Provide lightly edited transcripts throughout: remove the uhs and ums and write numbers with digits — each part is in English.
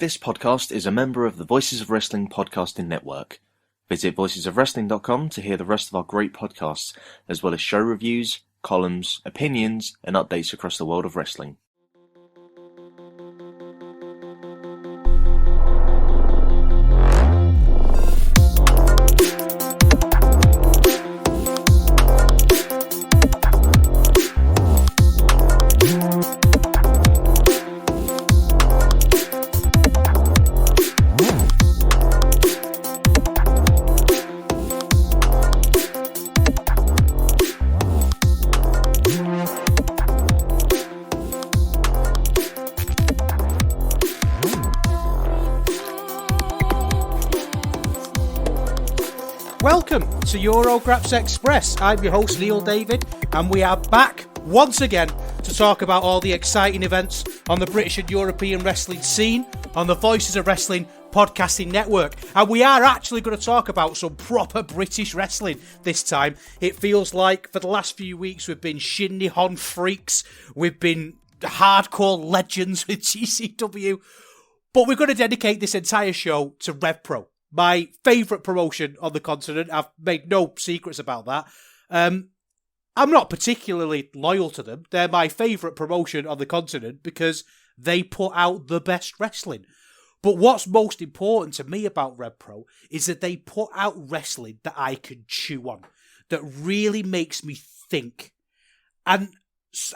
This podcast is a member of the Voices of Wrestling podcasting network. Visit voicesofwrestling.com to hear the rest of our great podcasts, as well as show reviews, columns, opinions, and updates across the world of wrestling. Welcome to Eurograps Express. I'm your host Neil David, and we are back once again to talk about all the exciting events on the British and European wrestling scene on the Voices of Wrestling podcasting network. And we are actually going to talk about some proper British wrestling this time. It feels like for the last few weeks we've been Shinny Hon freaks, we've been hardcore legends with GCW, but we're going to dedicate this entire show to RevPro, my favourite promotion on the continent. I've made no secrets about that. I'm not particularly loyal to them. They're my favourite promotion on the continent because they put out the best wrestling. But what's most important to me about RevPro is that they put out wrestling that I can chew on, that really makes me think. And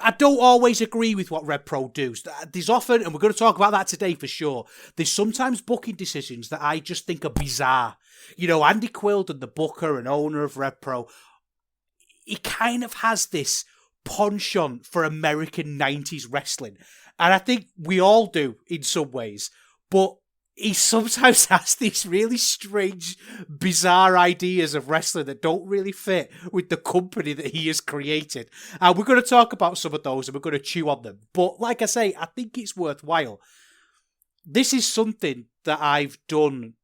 I don't always agree with what RevPro do. There's often, and we're going to talk about that today for sure, there's sometimes booking decisions that I just think are bizarre. You know, Andy Quilden, the booker and owner of RevPro, he kind of has this penchant for American 90s wrestling. And I think we all do in some ways. But he sometimes has these really strange, bizarre ideas of wrestling that don't really fit with the company that he has created. And we're going to talk about some of those and we're going to chew on them. But like I say, I think it's worthwhile. This is something that I've done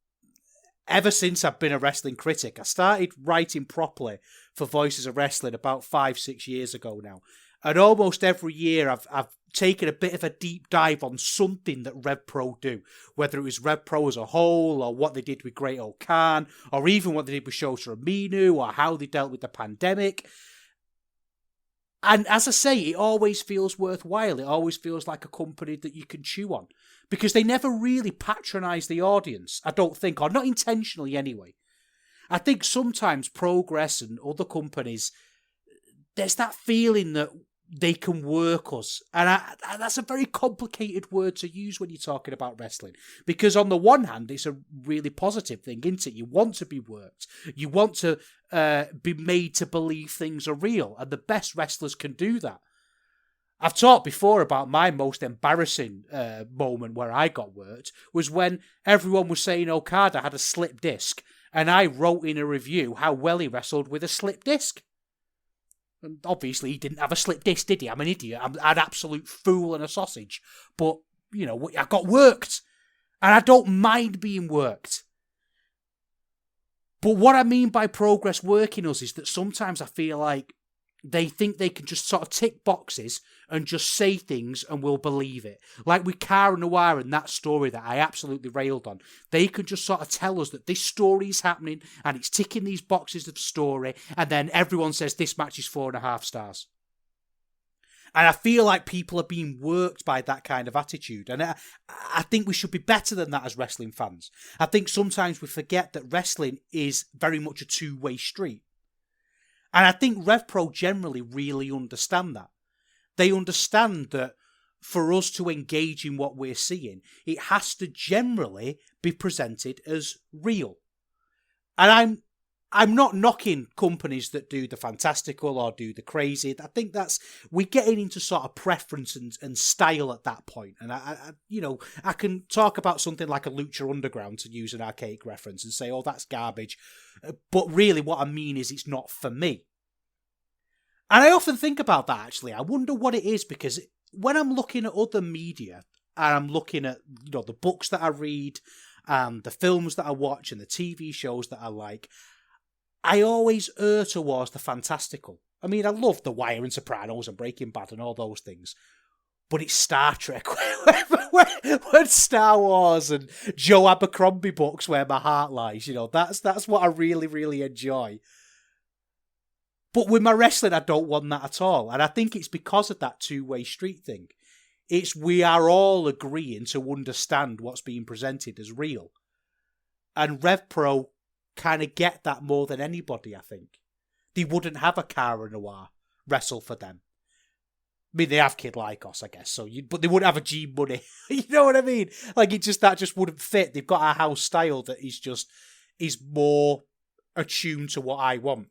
ever since I've been a wrestling critic. I started writing properly for Voices of Wrestling about 5-6 years ago now. And almost every year I've taken a bit of a deep dive on something that RevPro do, whether it was RevPro as a whole, or what they did with Great Old Khan, or even what they did with Shota Umino, or how they dealt with the pandemic. And as I say, it always feels worthwhile. It always feels like a company that you can chew on, because they never really patronise the audience, I don't think, or not intentionally anyway. I think sometimes Progress and other companies, there's that feeling that they can work us. And that's a very complicated word to use when you're talking about wrestling. Because on the one hand, it's a really positive thing, isn't it? You want to be worked. You want to be made to believe things are real. And the best wrestlers can do that. I've talked before about my most embarrassing moment where I got worked was when everyone was saying Okada had a slip disc. And I wrote in a review how well he wrestled with a slip disc. And obviously, he didn't have a slip disc, did he? I'm an idiot. I'm an absolute fool and a sausage. But, you know, I got worked. And I don't mind being worked. But what I mean by Progress working us is that sometimes I feel like they think they can just sort of tick boxes and just say things and we'll believe it. Like with Cara Noir and that story that I absolutely railed on. They can just sort of tell us that this story is happening and it's ticking these boxes of story, and then everyone says this match is 4.5 stars. And I feel like people are being worked by that kind of attitude. And I think we should be better than that as wrestling fans. I think sometimes we forget that wrestling is very much a two-way street. And I think RevPro generally really understand that. They understand that for us to engage in what we're seeing, it has to generally be presented as real. And I'm not knocking companies that do the fantastical or do the crazy. I think we're getting into sort of preference and style at that point. And I can talk about something like a Lucha Underground, to use an archaic reference, and say, oh, that's garbage. But really what I mean is it's not for me. And I often think about that, actually. I wonder what it is, because when I'm looking at other media and I'm looking at, the books that I read and the films that I watch and the TV shows that I like, I always err towards the fantastical. I mean, I love The Wire and Sopranos and Breaking Bad and all those things, but it's Star Trek when Star Wars and Joe Abercrombie books where my heart lies, that's what I really, really enjoy. But with my wrestling, I don't want that at all. And I think it's because of that two-way street thing. We are all agreeing to understand what's being presented as real. And RevPro kind of get that more than anybody, I think. They wouldn't have a Cara Noir wrestle for them. I mean, they have Kid Lycos, I guess, but they wouldn't have a G Money. You know what I mean? Like, that just wouldn't fit. They've got a house style that is more attuned to what I want.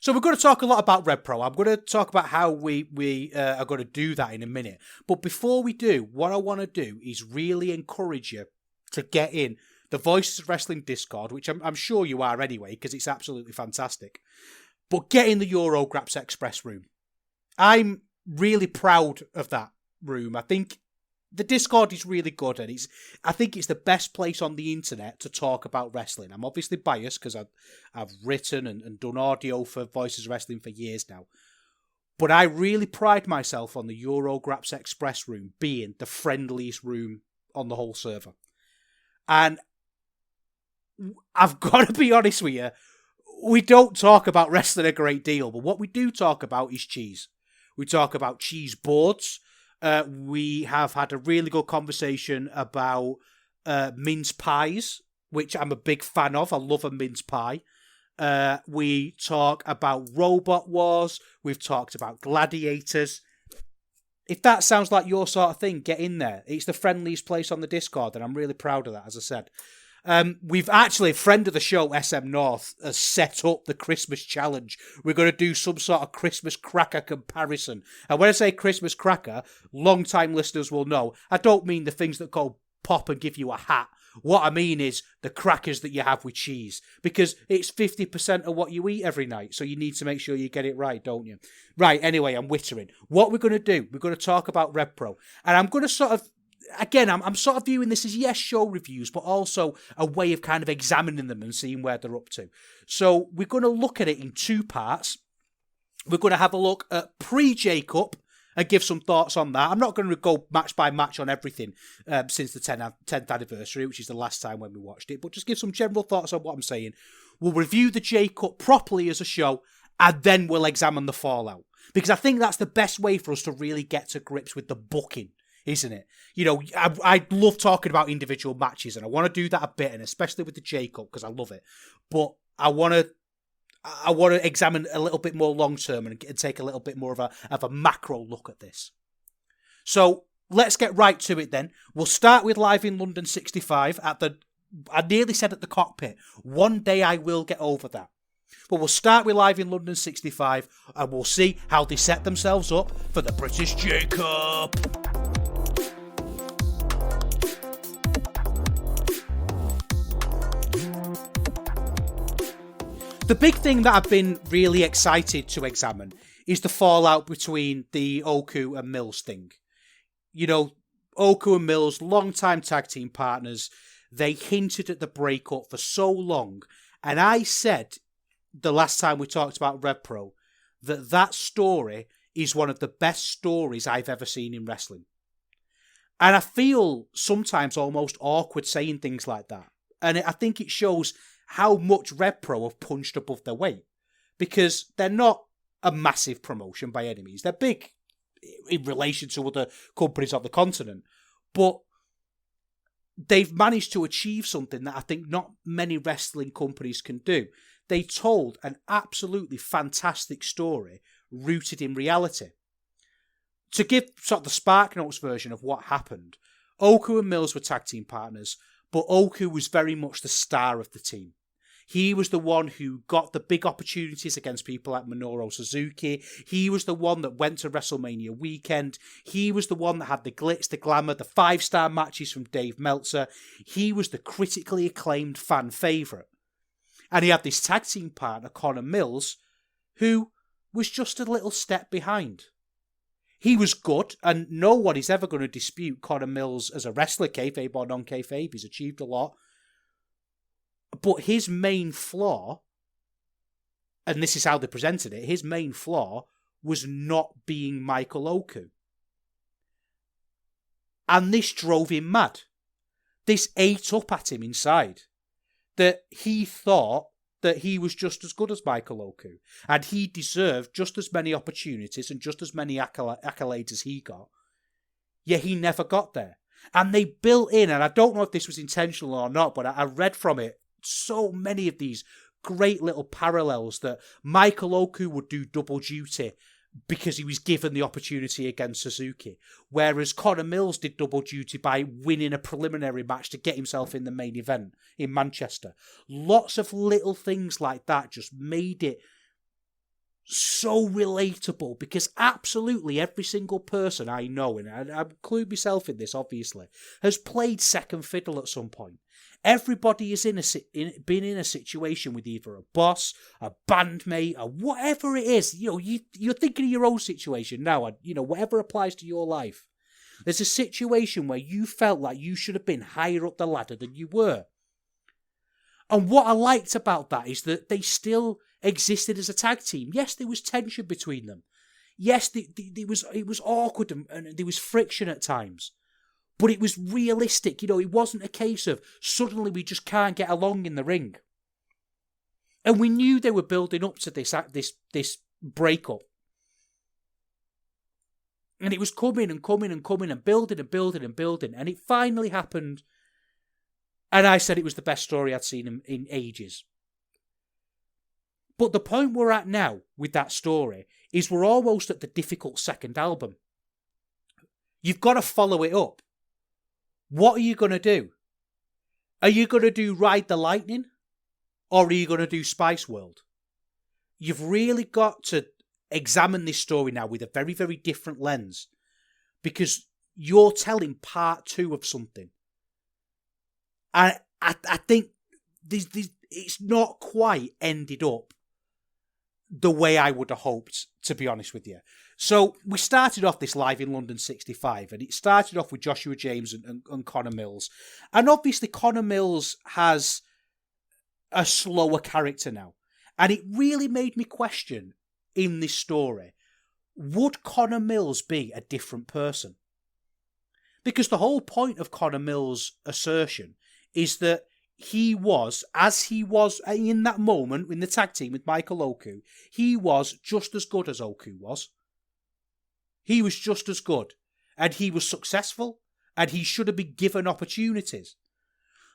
So we're going to talk a lot about RevPro. I'm going to talk about how we are going to do that in a minute. But before we do, what I want to do is really encourage you to get in the Voices of Wrestling Discord, which I'm sure you are anyway, because it's absolutely fantastic. But get in the Eurograps Express room. I'm really proud of that room. I think the Discord is really good, and I think it's the best place on the internet to talk about wrestling. I'm obviously biased because I've written and done audio for Voices of Wrestling for years now. But I really pride myself on the Eurograps Express room being the friendliest room on the whole server. And I've got to be honest with you, we don't talk about wrestling a great deal, but what we do talk about is cheese. We talk about cheese boards. We have had a really good conversation about mince pies, which I'm a big fan of. I love a mince pie. We talk about Robot Wars. We've talked about gladiators. If that sounds like your sort of thing, get in there. It's the friendliest place on the Discord, and I'm really proud of that, as I said. We've actually, a friend of the show, SM North, has set up the Christmas challenge. We're going to do some sort of Christmas cracker comparison. And when I say Christmas cracker, long-time listeners will know, I don't mean the things that go pop and give you a hat. What I mean is the crackers that you have with cheese. Because it's 50% of what you eat every night, so you need to make sure you get it right, don't you? Right, anyway, I'm wittering. What we're going to do, we're going to talk about RevPro. And I'm going to sort of, again, I'm sort of viewing this as, yes, show reviews, but also a way of kind of examining them and seeing where they're up to. So we're going to look at it in two parts. We're going to have a look at pre-J-Cup and give some thoughts on that. I'm not going to go match by match on everything since the 10th anniversary, which is the last time when we watched it, but just give some general thoughts on what I'm saying. We'll review the J-Cup properly as a show, and then we'll examine the fallout. Because I think that's the best way for us to really get to grips with the booking, isn't it? You know, I love talking about individual matches, and I want to do that a bit, and especially with the J-Cup, because I love it. But I want to examine a little bit more long term and take a little bit more of a macro look at this. So let's get right to it then. We'll start with Live in London 65 I nearly said at the cockpit. One day I will get over that. But we'll start with Live in London 65 and we'll see how they set themselves up for the British J-Cup. The big thing that I've been really excited to examine is the fallout between the Oku and Mills thing. You know, Oku and Mills, long-time tag team partners, they hinted at the breakup for so long. And I said the last time we talked about RevPro that story is one of the best stories I've ever seen in wrestling. And I feel sometimes almost awkward saying things like that. And I think it shows how much RevPro have punched above their weight. Because they're not a massive promotion by any means. They're big in relation to other companies on the continent. But they've managed to achieve something that I think not many wrestling companies can do. They told an absolutely fantastic story rooted in reality. To give sort of the Spark Notes version of what happened, Oku and Mills were tag team partners, but Oku was very much the star of the team. He was the one who got the big opportunities against people like Minoru Suzuki. He was the one that went to WrestleMania weekend. He was the one that had the glitz, the glamour, the 5-star matches from Dave Meltzer. He was the critically acclaimed fan favourite. And he had this tag team partner, Connor Mills, who was just a little step behind. He was good, and no one is ever going to dispute Connor Mills as a wrestler, kayfabe or non-kayfabe. He's achieved a lot. But his main flaw, and this is how they presented it, his main flaw was not being Michael Oku. And this drove him mad. This ate up at him inside. That he thought that he was just as good as Michael Oku. And he deserved just as many opportunities and just as many accolades as he got. Yet he never got there. And they built in, and I don't know if this was intentional or not, but I read from it so many of these great little parallels that Michael Oku would do double duty because he was given the opportunity against Suzuki, whereas Conor Mills did double duty by winning a preliminary match to get himself in the main event in Manchester. Lots of little things like that just made it so relatable, because absolutely every single person I know, and I include myself in this obviously, has played second fiddle at some point. Everybody has been in a situation with either a boss, a bandmate, or whatever it is. You know, you're thinking of your own situation now, and you know, whatever applies to your life. There's a situation where you felt like you should have been higher up the ladder than you were. And what I liked about that is that they still existed as a tag team. Yes, there was tension between them. Yes, it was awkward and there was friction at times. But it was realistic, you know, it wasn't a case of suddenly we just can't get along in the ring. And we knew they were building up to this breakup. And it was coming and coming and coming and building and building and building. And it finally happened. And I said it was the best story I'd seen in ages. But the point we're at now with that story is we're almost at the difficult second album. You've got to follow it up. What are you going to do? Are you going to do Ride the Lightning? Or are you going to do Spice World? You've really got to examine this story now with a very, very different lens. Because you're telling part 2 of something. I think it's not quite ended up the way I would have hoped, to be honest with you. So we started off this live in London 65, and it started off with Joshua James and Conor Mills. And obviously Conor Mills has a slower character now. And it really made me question in this story, would Conor Mills be a different person? Because the whole point of Conor Mills' assertion is that he was, as he was in that moment in the tag team with Michael Oku, he was just as good as Oku was. He was just as good. And he was successful. And he should have been given opportunities.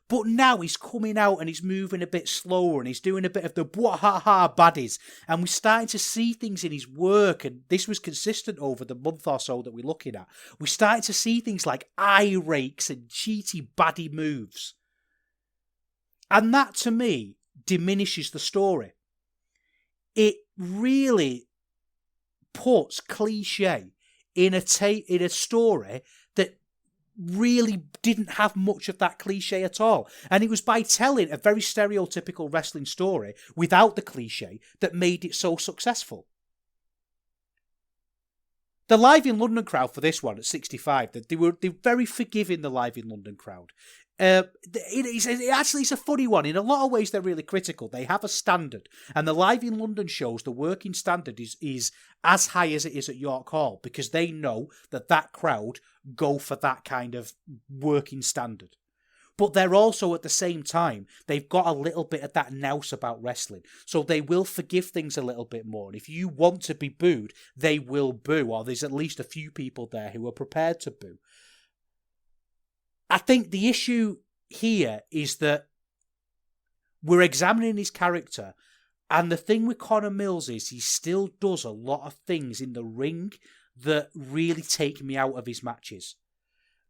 But now he's coming out and he's moving a bit slower and he's doing a bit of the blah-ha-ha baddies. And we're starting to see things in his work, and this was consistent over the month or so that we're looking at. We're starting to see things like eye rakes and cheaty baddie moves. And that, to me, diminishes the story. It really puts cliche in a story that really didn't have much of that cliche at all. And it was by telling a very stereotypical wrestling story without the cliche that made it so successful. The Live in London crowd for this one at 65, they're very forgiving, the Live in London crowd. It's a funny one. In a lot of ways, they're really critical. They have a standard. And the Live in London shows the working standard is as high as it is at York Hall, because they know that crowd go for that kind of working standard. But they're also, at the same time, they've got a little bit of that nous about wrestling. So they will forgive things a little bit more. And if you want to be booed, they will boo. Or there's at least a few people there who are prepared to boo. I think the issue here is that we're examining his character, and the thing with Conor Mills is he still does a lot of things in the ring that really take me out of his matches.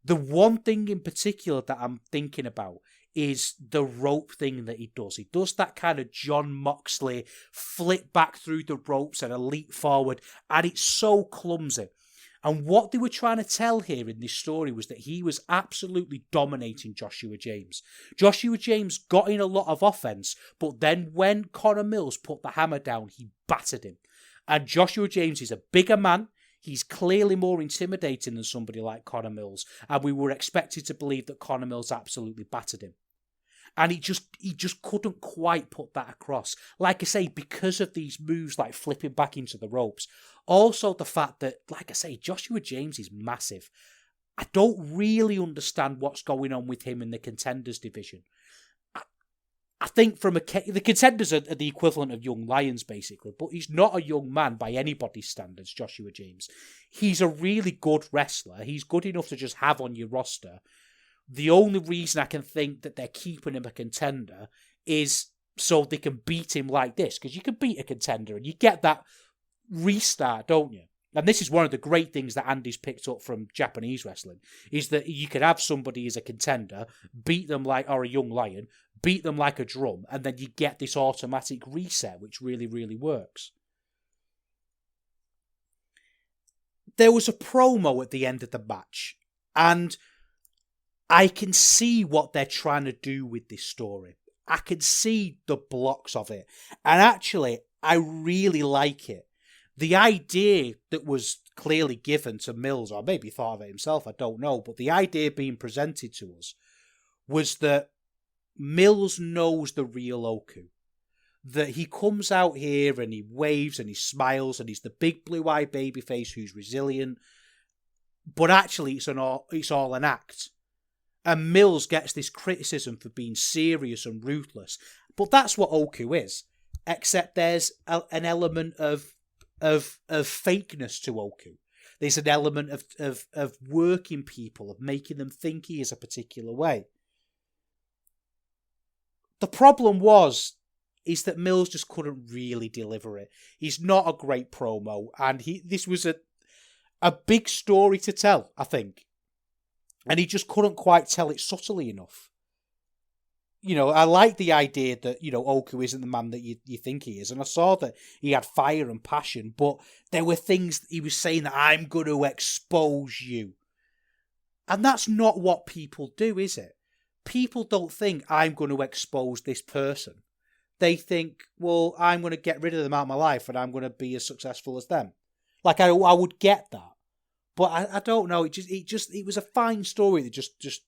The one thing in particular that I'm thinking about is the rope thing that he does. He does that kind of John Moxley flip back through the ropes and a leap forward, and it's so clumsy. And what they were trying to tell here in this story was that he was absolutely dominating Joshua James. Joshua James got in a lot of offense, but then when Conor Mills put the hammer down, he battered him. And Joshua James is a bigger man. He's clearly more intimidating than somebody like Conor Mills. And we were expected to believe that Conor Mills absolutely battered him. And he just couldn't quite put that across. Like I say, because of these moves like flipping back into the ropes. Also the fact that, like I say, Joshua James is massive. I don't really understand what's going on with him in the contenders division. I think the contenders are the equivalent of young lions, basically, but he's not a young man by anybody's standards, Joshua James. He's a really good wrestler. He's good enough to just have on your roster. The only reason I can think that they're keeping him a contender is so they can beat him like this, because you can beat a contender and you get that restart, don't you? And this is one of the great things that Andy's picked up from Japanese wrestling, is that you can have somebody as a contender, beat them or a young lion, beat them like a drum, and then you get this automatic reset, which really, really works. There was a promo at the end of the match, and I can see what they're trying to do with this story. I can see the blocks of it. And actually, I really like it. The idea that was clearly given to Mills, or maybe thought of it himself, I don't know, but the idea being presented to us was that Mills knows the real Oku. That he comes out here and he waves and he smiles and he's the big blue-eyed babyface who's resilient, but actually it's all an act. And Mills gets this criticism for being serious and ruthless. But that's what Oku is. Except there's an element of fakeness to Oku. There's an element of working people, of making them think he is a particular way. The problem is that Mills just couldn't really deliver it. He's not a great promo, and this was a big story to tell, I think. And he just couldn't quite tell it subtly enough. You know, I like the idea that, you know, Oku isn't the man that you think he is. And I saw that he had fire and passion, but there were things that he was saying that I'm going to expose you. And that's not what people do, is it? People don't think I'm going to expose this person. They think, well, I'm going to get rid of them out of my life and I'm going to be as successful as them. Like, I would get that. But I don't know. It was a fine story that just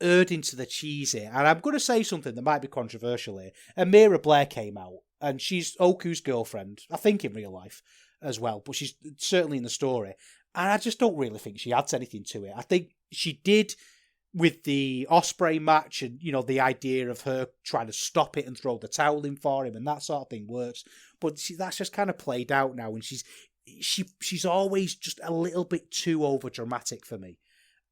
erred into the cheese here. And I'm going to say something that might be controversial here. Amira Blair came out, and she's Oku's girlfriend, I think in real life as well, but she's certainly in the story. And I just don't really think she adds anything to it. I think she did with the Ospreay match, and, you know, the idea of her trying to stop it and throw the towel in for him, and that sort of thing works. But that's just kind of played out now, and she's always just a little bit too over dramatic for me,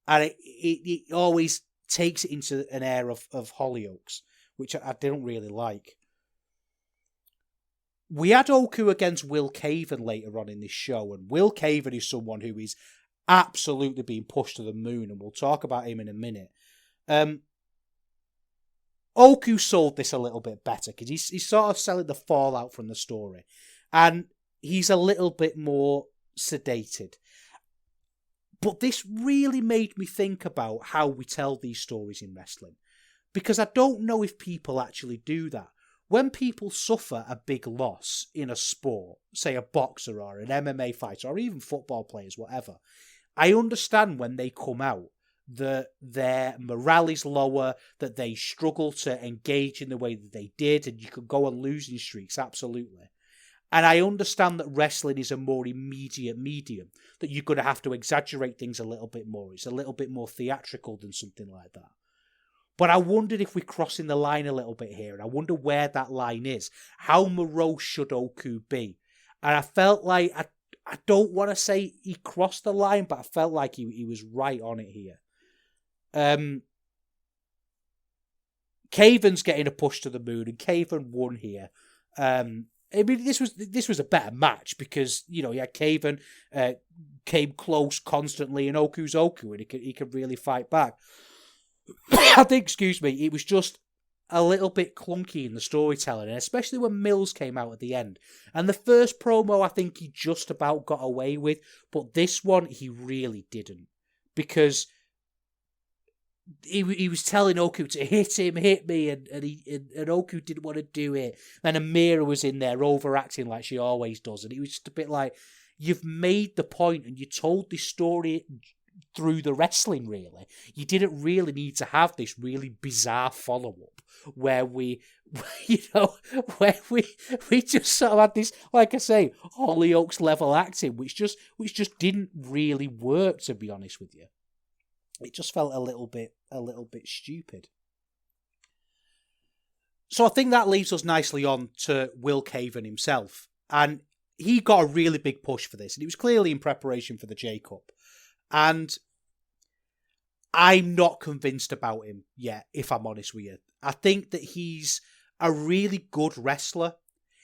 and it always takes it into an air of Hollyoaks, which I didn't really like. We had Oku against Will Caven later on in this show, and Will Caven is someone who is absolutely being pushed to the moon, and we'll talk about him in a minute. Oku sold this a little bit better because he's sort of selling the fallout from the story, and he's a little bit more sedated. But this really made me think about how we tell these stories in wrestling, because I don't know if people actually do that. When people suffer a big loss in a sport, say a boxer or an MMA fighter or even football players, whatever, I understand when they come out that their morale is lower, that they struggle to engage in the way that they did, and you could go on losing streaks, absolutely. And I understand that wrestling is a more immediate medium, that you're going to have to exaggerate things a little bit more. It's a little bit more theatrical than something like that. But I wondered if we're crossing the line a little bit here, and I wonder where that line is. How morose should Oku be? And I felt like, I don't want to say he crossed the line, but I felt like he was right on it here. Caven's getting a push to the moon, and Caven won here. I mean, this was a better match because, you know, Caven came close constantly, and Oku's Oku, and he could really fight back. I think, it was just a little bit clunky in the storytelling, and especially when Mills came out at the end. And the first promo, I think he just about got away with, but this one he really didn't, because he was telling Oku to hit me, and Oku didn't want to do it. Then Amira was in there overacting like she always does, and it was just a bit like, you've made the point and you told this story through the wrestling, really. You didn't really need to have this really bizarre follow-up where we just sort of had this, like I say, Hollyoaks level acting, which just didn't really work, to be honest with you. It just felt a little bit stupid. So I think that leads us nicely on to Will Caven himself. And he got a really big push for this. And it was clearly in preparation for the J-Cup. And I'm not convinced about him yet, if I'm honest with you. I think that he's a really good wrestler.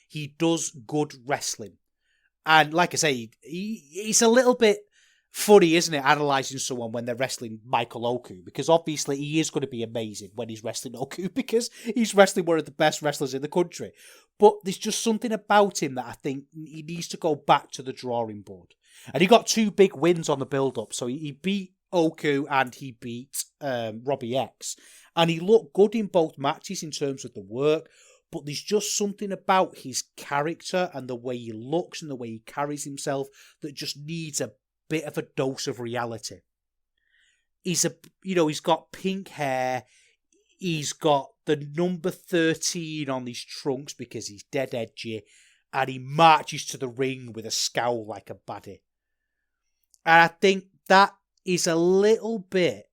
He does good wrestling. And like I say, he's a little bit funny, isn't it, analysing someone when they're wrestling Michael Oku, because obviously he is going to be amazing when he's wrestling Oku, because he's wrestling one of the best wrestlers in the country. But there's just something about him that I think he needs to go back to the drawing board. And he got 2 big wins on the build-up. So he beat Oku and he beat Robbie X. And he looked good in both matches in terms of the work. But there's just something about his character and the way he looks and the way he carries himself that just needs a bit of a dose of reality. He's got pink hair. He's got the number 13 on his trunks because he's dead edgy. And he marches to the ring with a scowl like a baddie. And I think that is a little bit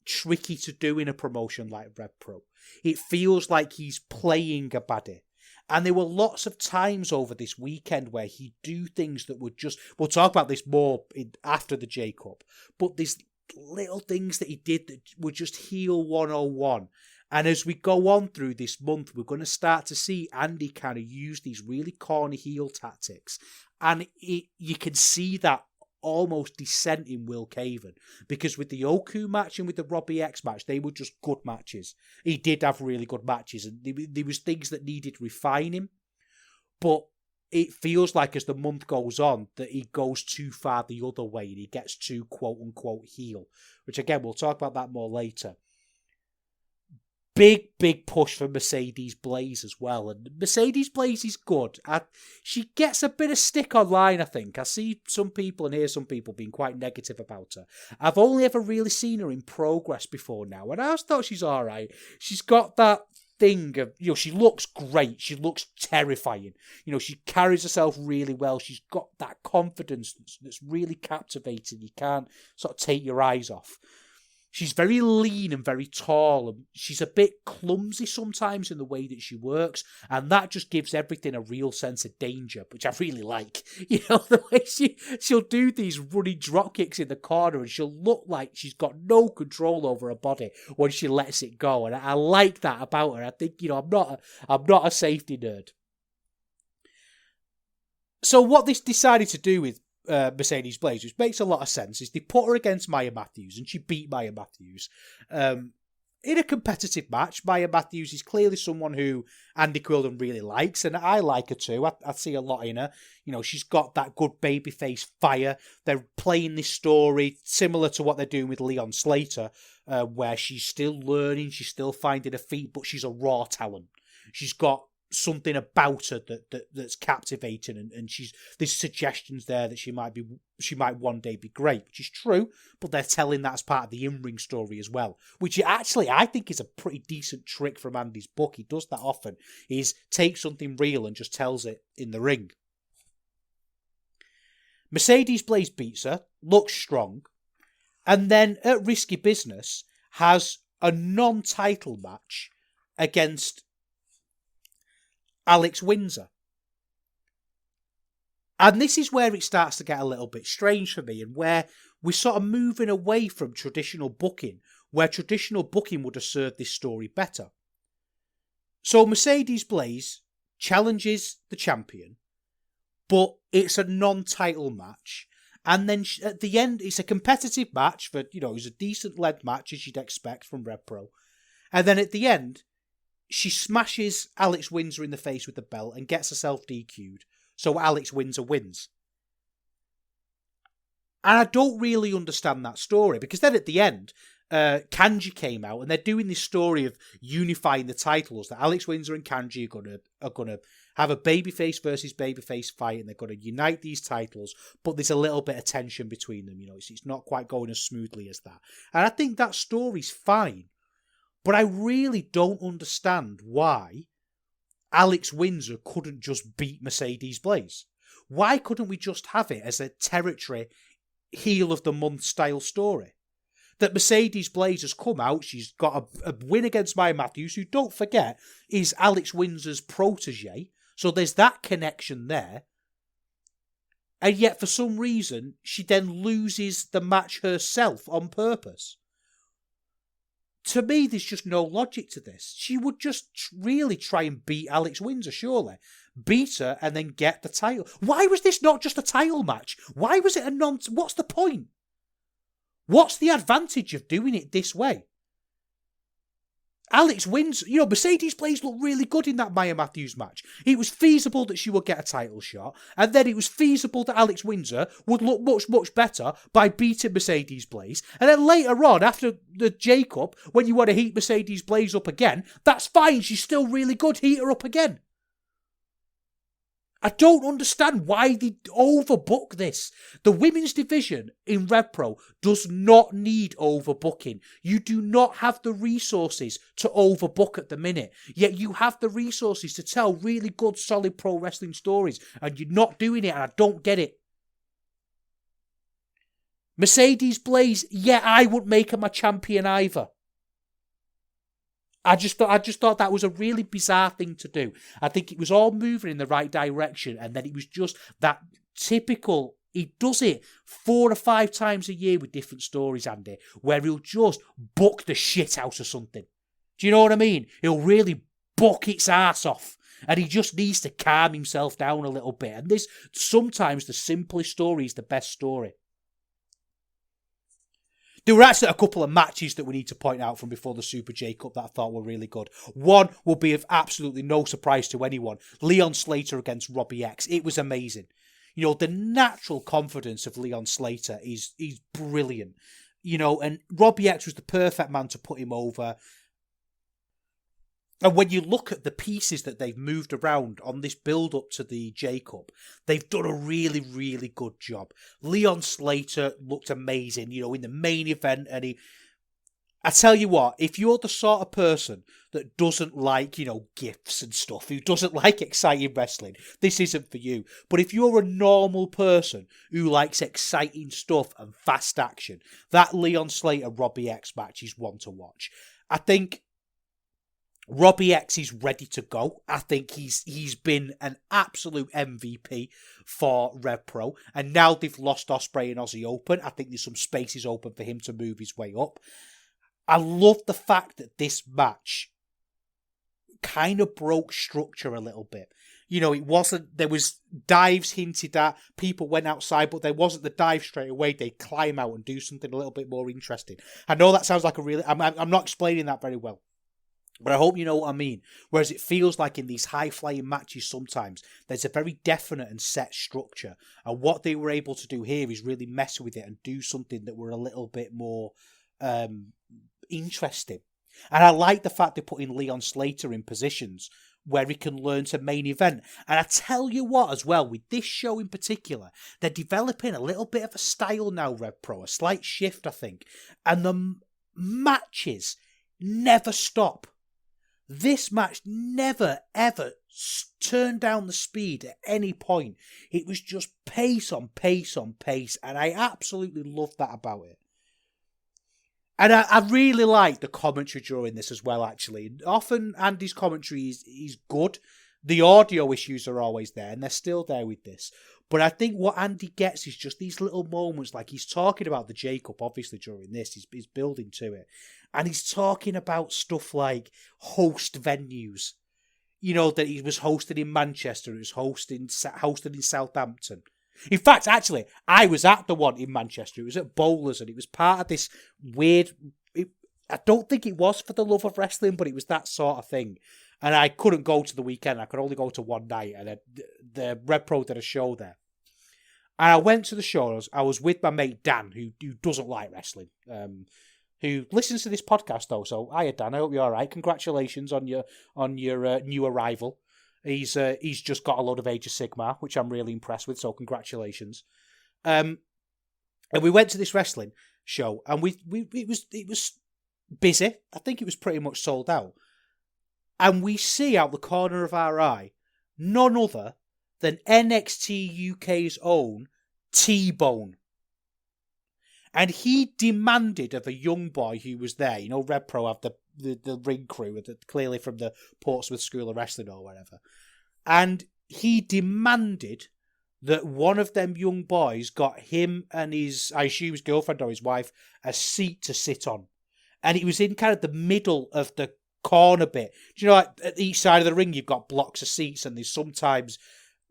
tricky to do in a promotion like RevPro. It feels like he's playing a baddie. And there were lots of times over this weekend where he'd do things that would just... We'll talk about this more after the J-Cup. But there's little things that he did that were just heel 101. And as we go on through this month, we're going to start to see Andy kind of use these really corny heel tactics. And you can see that almost descent in Will Caven, because with the Oku match and with the Robbie X match, they were just good matches. He did have really good matches, and there was things that needed refining, but it feels like as the month goes on that he goes too far the other way and he gets too quote-unquote heel, which again, we'll talk about that more later. Big push for Mercedes Blaze as well. And Mercedes Blaze is good. She gets a bit of stick online, I think. I see some people and hear some people being quite negative about her. I've only ever really seen her in Progress before now, and I always thought she's all right. She's got that thing of, she looks great. She looks terrifying. She carries herself really well. She's got that confidence that's really captivating. You can't sort of take your eyes off. She's very lean and very tall, and she's a bit clumsy sometimes in the way that she works, and that just gives everything a real sense of danger, which I really like. The way she'll do these running drop kicks in the corner, and she'll look like she's got no control over her body when she lets it go, and I like that about her. I think, I'm not a safety nerd. So what this decided to do with Mercedes Blaze, which makes a lot of sense, is they put her against Maya Matthews, and she beat Maya Matthews in a competitive match. Maya Matthews is clearly someone who Andy Quildan really likes, and I like her too. I see a lot in her. She's got that good babyface fire. They're playing this story similar to what they're doing with Leon Slater, where she's still learning, she's still finding her feet, but she's a raw talent. She's got something about her that's captivating, and there's suggestions there that she might one day be great, which is true, but they're telling that as part of the in-ring story as well, which actually I think is a pretty decent trick from Andy's book. He does that often, is take something real and just tells it in the ring. Mercedes Blaze beats her, looks strong, and then at Risky Business has a non-title match against Alex Windsor. And this is where it starts to get a little bit strange for me, and where we're sort of moving away from traditional booking, where traditional booking would have served this story better. So Mercedes Blaze challenges the champion, but it's a non-title match. And then at the end, it's a competitive match for, it's a decent led match as you'd expect from RevPro. And then at the end, she smashes Alex Windsor in the face with the belt and gets herself DQ'd, so Alex Windsor wins. And I don't really understand that story, because then at the end, Kanji came out, and they're doing this story of unifying the titles, that Alex Windsor and Kanji are gonna have a babyface versus babyface fight, and they're going to unite these titles, but there's a little bit of tension between them. It's not quite going as smoothly as that. And I think that story's fine, but I really don't understand why Alex Windsor couldn't just beat Mercedes Blaze. Why couldn't we just have it as a territory heel of the month style story? That Mercedes Blaze has come out, she's got a win against Maya Matthews, who, don't forget, is Alex Windsor's protege, so there's that connection there. And yet, for some reason, she then loses the match herself on purpose. To me, there's just no logic to this. She would just really try and beat Alex Windsor, surely. Beat her and then get the title. Why was this not just a title match? Why was it a what's the point? What's the advantage of doing it this way? Alex Windsor, Mercedes Blaze looked really good in that Maya Matthews match. It was feasible that she would get a title shot, and then it was feasible that Alex Windsor would look much, much better by beating Mercedes Blaze. And then later on, after the J-Cup, when you want to heat Mercedes Blaze up again, that's fine, she's still really good, heat her up again. I don't understand why they overbook this. The women's division in RevPro does not need overbooking. You do not have the resources to overbook at the minute. Yet you have the resources to tell really good, solid pro wrestling stories. And you're not doing it, and I don't get it. Mercedes Blaze, I wouldn't make her my champion either. I just thought that was a really bizarre thing to do. I think it was all moving in the right direction, and then it was just that typical. He does it 4 or 5 times a year with different stories, Andy, where he'll just buck the shit out of something. Do you know what I mean? He'll really buck its ass off, and he just needs to calm himself down a little bit. And this, sometimes the simplest story is the best story. There were actually a couple of matches that we need to point out from before the Super J-Cup that I thought were really good. One will be of absolutely no surprise to anyone. Leon Slater against Robbie X. It was amazing. The natural confidence of Leon Slater is brilliant. And Robbie X was the perfect man to put him over. And when you look at the pieces that they've moved around on this build-up to the J-Cup, they've done a really, really good job. Leon Slater looked amazing, in the main event. And I tell you what, if you're the sort of person that doesn't like, gifts and stuff, who doesn't like exciting wrestling, this isn't for you. But if you're a normal person who likes exciting stuff and fast action, that Leon Slater-Robbie X match is one to watch. I think Robbie X is ready to go. I think he's been an absolute MVP for RevPro. And now they've lost Ospreay and Aussie Open. I think there's some spaces open for him to move his way up. I love the fact that this match kind of broke structure a little bit. It wasn't, there was dives hinted at, people went outside, but there wasn't the dive straight away. They climb out and do something a little bit more interesting. I know that sounds like I'm not explaining that very well, but I hope you know what I mean. Whereas it feels like in these high-flying matches sometimes, there's a very definite and set structure. And what they were able to do here is really mess with it and do something that were a little bit more interesting. And I like the fact they're putting Leon Slater in positions where he can learn to main event. And I tell you what as well, with this show in particular, they're developing a little bit of a style now, RevPro, a slight shift, I think. And the matches never stop. This match never, ever turned down the speed at any point. It was just pace on pace on pace, and I absolutely loved that about it. And I really like the commentary during this as well, actually. Often Andy's commentary is good. The audio issues are always there, and they're still there with this. But I think what Andy gets is just these little moments, like he's talking about the J-Cup, obviously, during this. He's building to it. And he's talking about stuff like host venues. That he was hosted in Manchester, he was hosted in Southampton. In fact, actually, I was at the one in Manchester. It was at Bowlers, and it was part of this weird... I don't think it was for the love of wrestling, but it was that sort of thing. And I couldn't go to the weekend. I could only go to one night, and the RevPro did a show there. And I went to the show. I was with my mate Dan, who doesn't like wrestling, who listens to this podcast though. So, hiya Dan, I hope you're all right. Congratulations on your new arrival. He's just got a load of Age of Sigmar, which I'm really impressed with. So congratulations. And we went to this wrestling show, and it was busy. I think it was pretty much sold out. And we see out the corner of our eye none other than NXT UK's own T-Bone. And he demanded of a young boy who was there, RevPro have the ring crew, clearly from the Portsmouth School of Wrestling or whatever. And he demanded that one of them young boys got him and his, I assume his girlfriend or his wife, a seat to sit on. And it was in kind of the middle of the corner bit. Do you know, like at each side of the ring, you've got blocks of seats, and there's sometimes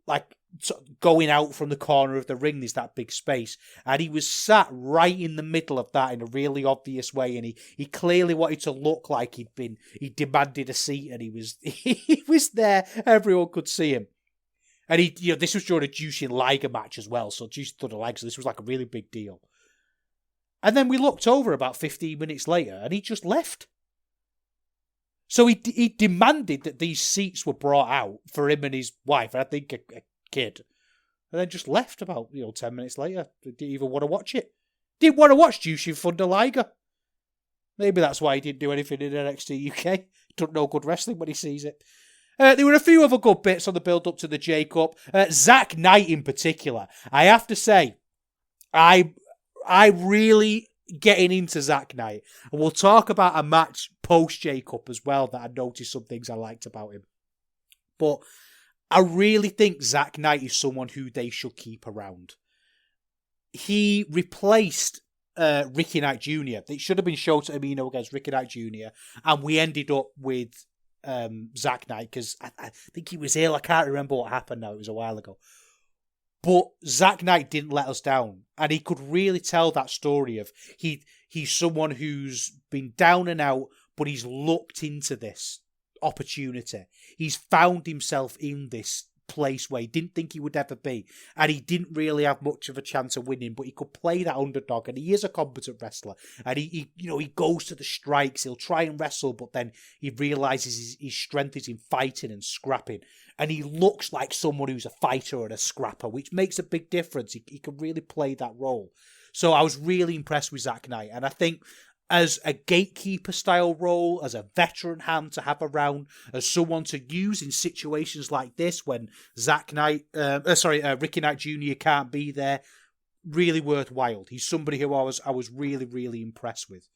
like going out from the corner of the ring, there's that big space. And he was sat right in the middle of that in a really obvious way. And he clearly wanted to look like he demanded a seat, and he was there. Everyone could see him. And this was during a Jushin Liger match as well. So Jushin Thunder Liger, so this was like a really big deal. And then we looked over about 15 minutes later, and he just left. So he demanded that these seats were brought out for him and his wife, and I think a kid, and then just left about 10 minutes later. Didn't even want to watch it. Didn't want to watch Jushin Thunder Liger. Maybe that's why he didn't do anything in NXT UK. Doesn't know good wrestling when he sees it. There were a few other good bits on the build-up to the J-Cup. Zack Knight in particular. I have to say, I really getting into Zack Knight. And we'll talk about a match post-J-Cup as well that I noticed some things I liked about him. But I really think Zack Knight is someone who they should keep around. He replaced Ricky Knight Jr. It should have been Shota Umino against Ricky Knight Jr. And we ended up with Zack Knight because I think he was ill. I can't remember what happened now. It was a while ago. But Zack Knight didn't let us down. And he could really tell that story of he's someone who's been down and out, but he's looked into this opportunity. He's found himself in this place where he didn't think he would ever be, and he didn't really have much of a chance of winning, but he could play that underdog, and he is a competent wrestler, and he goes to the strikes. He'll try and wrestle, but then he realizes his strength is in fighting and scrapping, and he looks like someone who's a fighter and a scrapper, which makes a big difference. He can really play that role. So I was really impressed with Zack Knight, and I think as a gatekeeper style role, as a veteran hand to have around, as someone to use in situations like this when Ricky Knight Jr. can't be there, really worthwhile. He's somebody who I was really, really impressed with.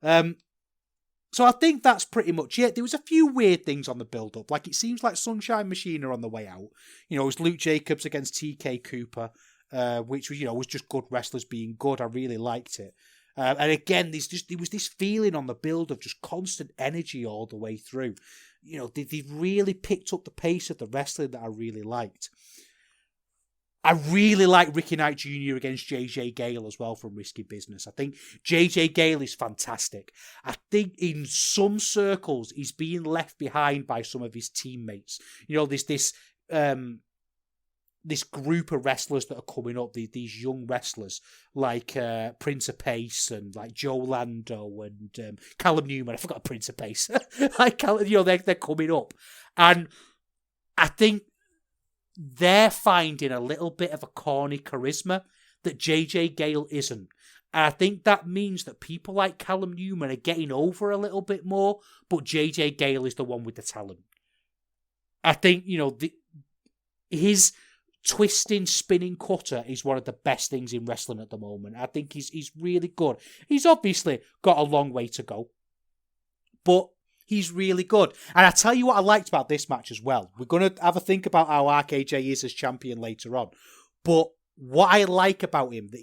So I think that's pretty much it. There was a few weird things on the build-up. Like, it seems like Sunshine Machine are on the way out. It was Luke Jacobs against TK Cooper, which was just good wrestlers being good. I really liked it. And again, there was this feeling on the build of just constant energy all the way through. They really picked up the pace of the wrestling that I really liked. I really like Ricky Knight Jr. against JJ Gale as well from Risky Business. I think JJ Gale is fantastic. I think in some circles he's being left behind by some of his teammates. This group of wrestlers that are coming up, these young wrestlers like Prince of Pace and like Joe Lando and Callum Newman. I forgot Prince of Pace. They're coming up, and I think they're finding a little bit of a corny charisma that JJ Gale isn't. And I think that means that people like Callum Newman are getting over a little bit more, but JJ Gale is the one with the talent. I think his twisting, spinning cutter is one of the best things in wrestling at the moment. I think he's really good. He's obviously got a long way to go, but he's really good. And I tell you what I liked about this match as well. We're going to have a think about how RKJ is as champion later on, but what I like about him, that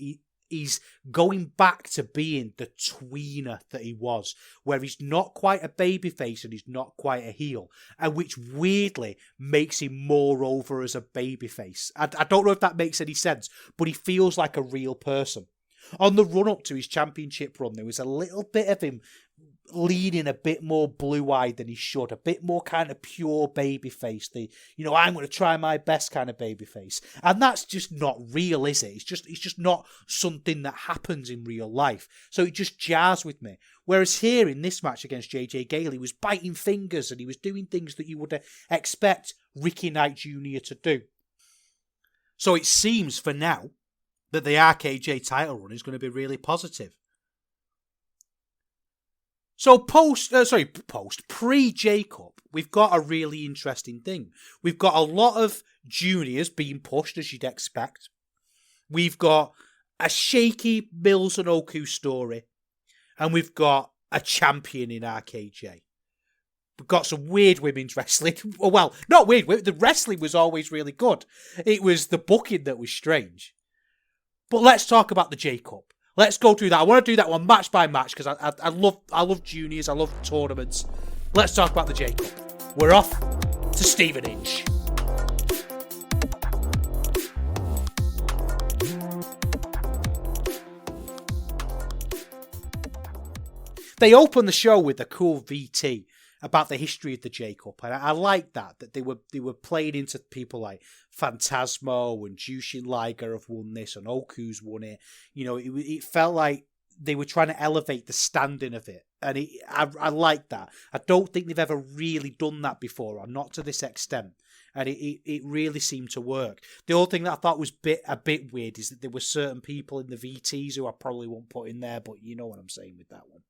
he's going back to being the tweener that he was, where he's not quite a babyface and he's not quite a heel, and which weirdly makes him more over as a babyface. I don't know if that makes any sense, but he feels like a real person. On the run-up to his championship run, there was a little bit of him leaning a bit more blue-eyed than he should, a bit more kind of pure babyface, I'm going to try my best kind of babyface. And that's just not real, is it? It's just not something that happens in real life. So it just jars with me. Whereas here in this match against JJ Gale, he was biting fingers and he was doing things that you would expect Ricky Knight Jr. to do. So it seems for now that the RKJ title run is going to be really positive. So pre-J Cup, we've got a really interesting thing. We've got a lot of juniors being pushed, as you'd expect. We've got a shaky Mills and Oku story. And we've got a champion in RKJ. We've got some weird women's wrestling. Well, not weird. The wrestling was always really good. It was the booking that was strange. But let's talk about the J Cup. Let's go through that. I want to do that one match by match because I love juniors. I love tournaments. Let's talk about the J Cup. We're off to Stevenage. They opened the show with a cool VT about the history of the J Cup, and I like that they were playing into people like Phantasmo and Jushin Liger have won this, and Oku's won it. You know, it felt like they were trying to elevate the standing of it, and I like that. I don't think they've ever really done that before, or not to this extent, and it really seemed to work. The only thing that I thought was a bit weird is that there were certain people in the VTs who I probably won't put in there, but you know what I'm saying with that one.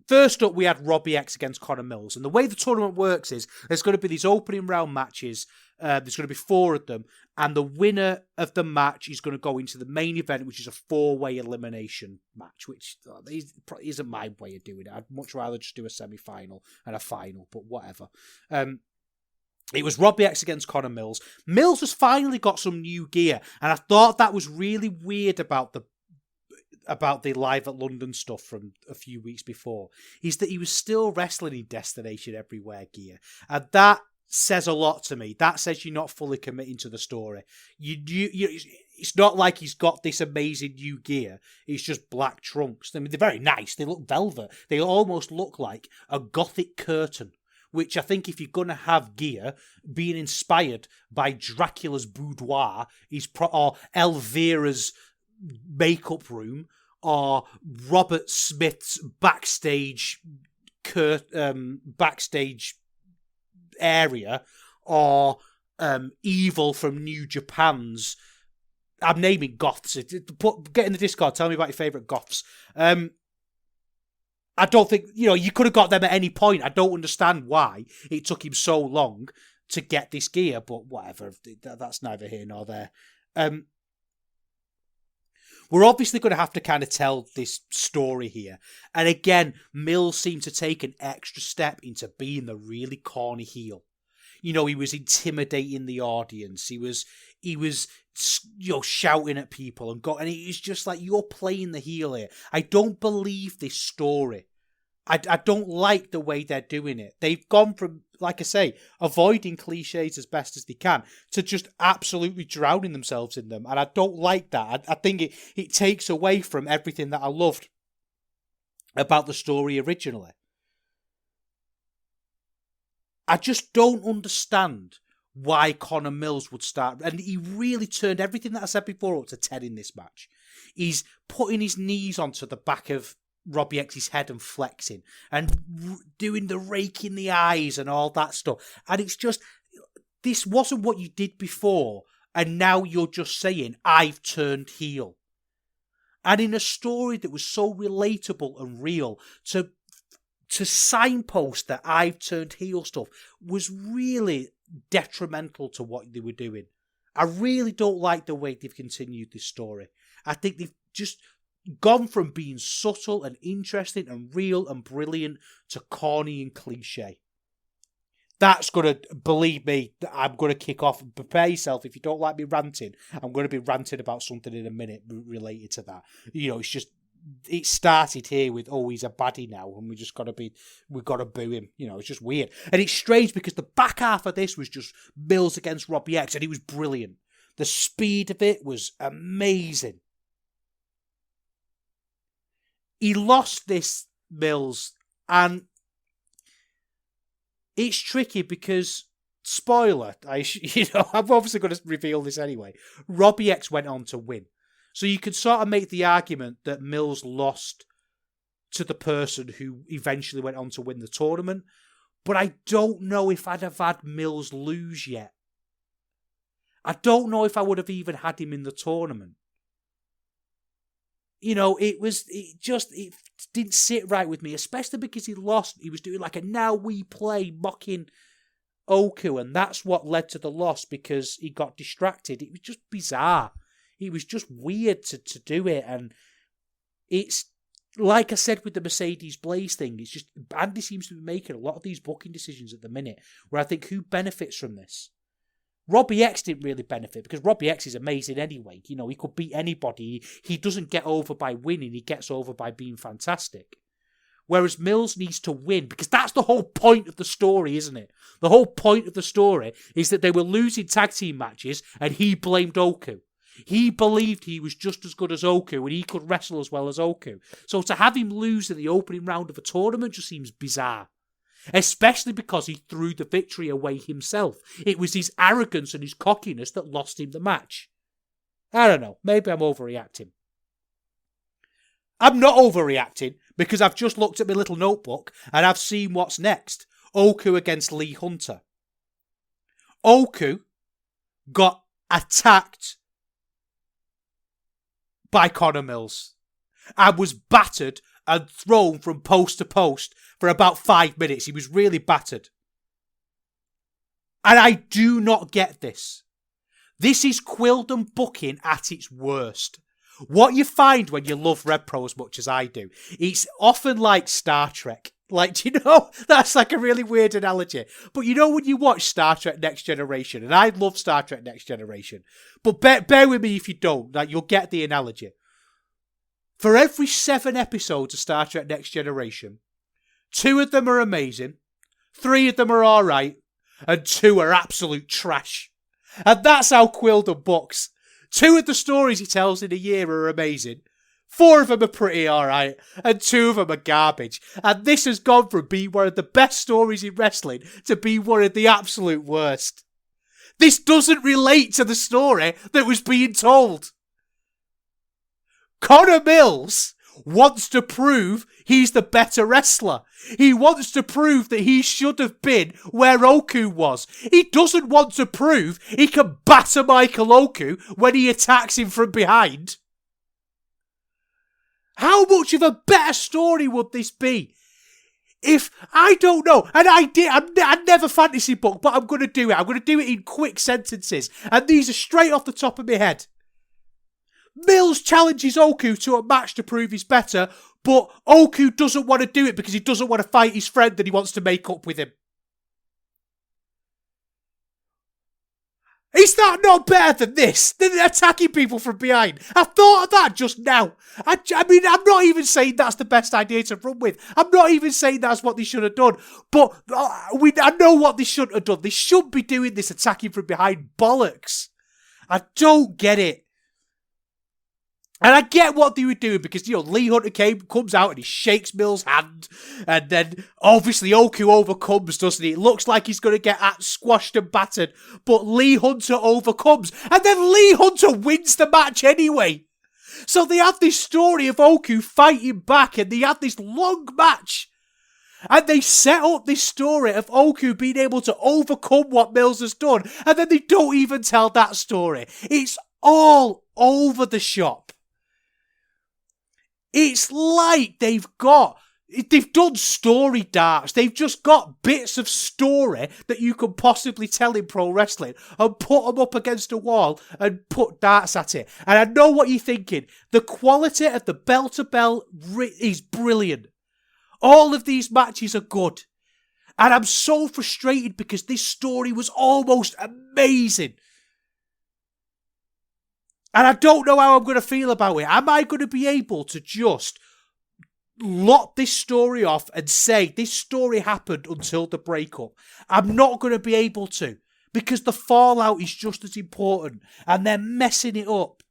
First up, we had Robbie X against Connor Mills. And the way the tournament works is there's going to be these opening round matches. There's going to be 4 of them. And the winner of the match is going to go into the main event, which is a 4-way elimination match, which isn't my way of doing it. I'd much rather just do a semi-final and a final, but whatever. It was Robbie X against Connor Mills. Mills has finally got some new gear. And I thought that was really weird about the Live at London stuff from a few weeks before, is that he was still wrestling in Destination Everywhere gear. And that says a lot to me. That says you're not fully committing to the story. It's not like he's got this amazing new gear. It's just black trunks. I mean, they're very nice. They look velvet. They almost look like a gothic curtain, which I think if you're going to have gear being inspired by Dracula's boudoir or Elvira's makeup room, or Robert Smith's backstage area, or Evil from New Japan's. I'm naming goths. Get in the Discord. Tell me about your favourite goths. I don't think, you could have got them at any point. I don't understand why it took him so long to get this gear, but whatever. That's neither here nor there. We're obviously going to have to kind of tell this story here. And again, Mills seemed to take an extra step into being the really corny heel. He was intimidating the audience. He was shouting at people and it's just like, you're playing the heel here. I don't believe this story. I don't like the way they're doing it. They've gone from, like I say, avoiding cliches as best as they can to just absolutely drowning themselves in them. And I don't like that. I think it takes away from everything that I loved about the story originally. I just don't understand why Connor Mills would start. And he really turned everything that I said before up to 10 in this match. He's putting his knees onto the back of Robbie X's head and flexing and doing the rake in the eyes and all that stuff. And it's just, this wasn't what you did before. And now you're just saying, I've turned heel. And in a story that was so relatable and real, to signpost that I've turned heel stuff was really detrimental to what they were doing. I really don't like the way they've continued this story. I think they've just gone from being subtle and interesting and real and brilliant to corny and cliche. That's going to, believe me, I'm going to kick off. Prepare yourself. If you don't like me ranting, I'm going to be ranting about something in a minute related to that. It's just, it started here with, he's a baddie now, and we've got to boo him. It's just weird. And it's strange because the back half of this was just Mills against Robbie X, and it was brilliant. The speed of it was amazing. He lost this, Mills, and it's tricky because, spoiler, I'm obviously going to reveal this anyway. Robbie X went on to win. So you could sort of make the argument that Mills lost to the person who eventually went on to win the tournament. But I don't know if I'd have had Mills lose yet. I don't know if I would have even had him in the tournament. You know, it didn't sit right with me, especially because he lost. He was doing like a now we play mocking Oku, and that's what led to the loss because he got distracted. It was just bizarre. It was just weird to do it, and it's like I said with the Mercedes Blaze thing, it's just Andy seems to be making a lot of these booking decisions at the minute where I think who benefits from this? Robbie X didn't really benefit because Robbie X is amazing anyway. You know, he could beat anybody. He doesn't get over by winning. He gets over by being fantastic. Whereas Mills needs to win because that's the whole point of the story, isn't it? The whole point of the story is that they were losing tag team matches and he blamed Oku. He believed he was just as good as Oku and he could wrestle as well as Oku. So to have him lose in the opening round of a tournament just seems bizarre. Especially because he threw the victory away himself. It was his arrogance and his cockiness that lost him the match. I don't know. Maybe I'm overreacting. I'm not overreacting because I've just looked at my little notebook and I've seen what's next. Oku against Lee Hunter. Oku got attacked by Connor Mills and was battered and thrown from post to post for about 5 minutes. He was really battered. And I do not get this. This is Quildon booking at its worst. What you find when you love RevPro as much as I do, it's often like Star Trek. Like, you know, that's like a really weird analogy. But you know when you watch Star Trek Next Generation, and I love Star Trek Next Generation, but bear with me if you don't, like you'll get the analogy. For every 7 episodes of Star Trek Next Generation, 2 of them are amazing, 3 of them are alright, and 2 are absolute trash. And that's how Quildon books. 2 of the stories he tells in a year are amazing, 4 of them are pretty alright, and 2 of them are garbage. And this has gone from being one of the best stories in wrestling to being one of the absolute worst. This doesn't relate to the story that was being told. Connor Mills wants to prove he's the better wrestler. He wants to prove that he should have been where Oku was. He doesn't want to prove he can batter Michael Oku when he attacks him from behind. How much of a better story would this be? If, I don't know, and I never fantasy book, but I'm going to do it. I'm going to do it in quick sentences. And these are straight off the top of my head. Mills challenges Oku to a match to prove he's better, but Oku doesn't want to do it because he doesn't want to fight his friend and he wants to make up with him. Is that not better than this? Than attacking people from behind? I thought of that just now. I mean, I'm not even saying that's the best idea to run with. I'm not even saying that's what they should have done. But I know what they shouldn't have done. They should be doing this attacking from behind bollocks. I don't get it. And I get what they were doing because, you know, Lee Hunter comes out and he shakes Mills' hand. And then, obviously, Oku overcomes, doesn't he? It looks like he's going to get squashed and battered. But Lee Hunter overcomes. And then Lee Hunter wins the match anyway. So they had this story of Oku fighting back and they had this long match. And they set up this story of Oku being able to overcome what Mills has done. And then they don't even tell that story. It's all over the shop. It's like they've done story darts. They've just got bits of story that you could possibly tell in pro wrestling and put them up against a wall and put darts at it. And I know what you're thinking. The quality of the bell-to-bell is brilliant. All of these matches are good. And I'm so frustrated because this story was almost amazing. And I don't know how I'm going to feel about it. Am I going to be able to just lock this story off and say this story happened until the breakup? I'm not going to be able to because the fallout is just as important and they're messing it up.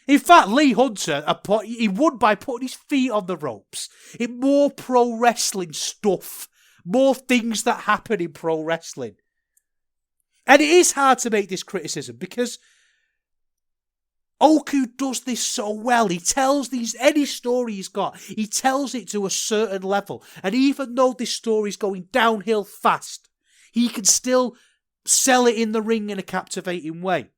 In fact, Lee Hunter, he won by putting his feet on the ropes in more pro wrestling stuff, more things that happen in pro wrestling. And it is hard to make this criticism because Oku does this so well. He tells any story he's got, he tells it to a certain level. And even though this story's going downhill fast, he can still sell it in the ring in a captivating way.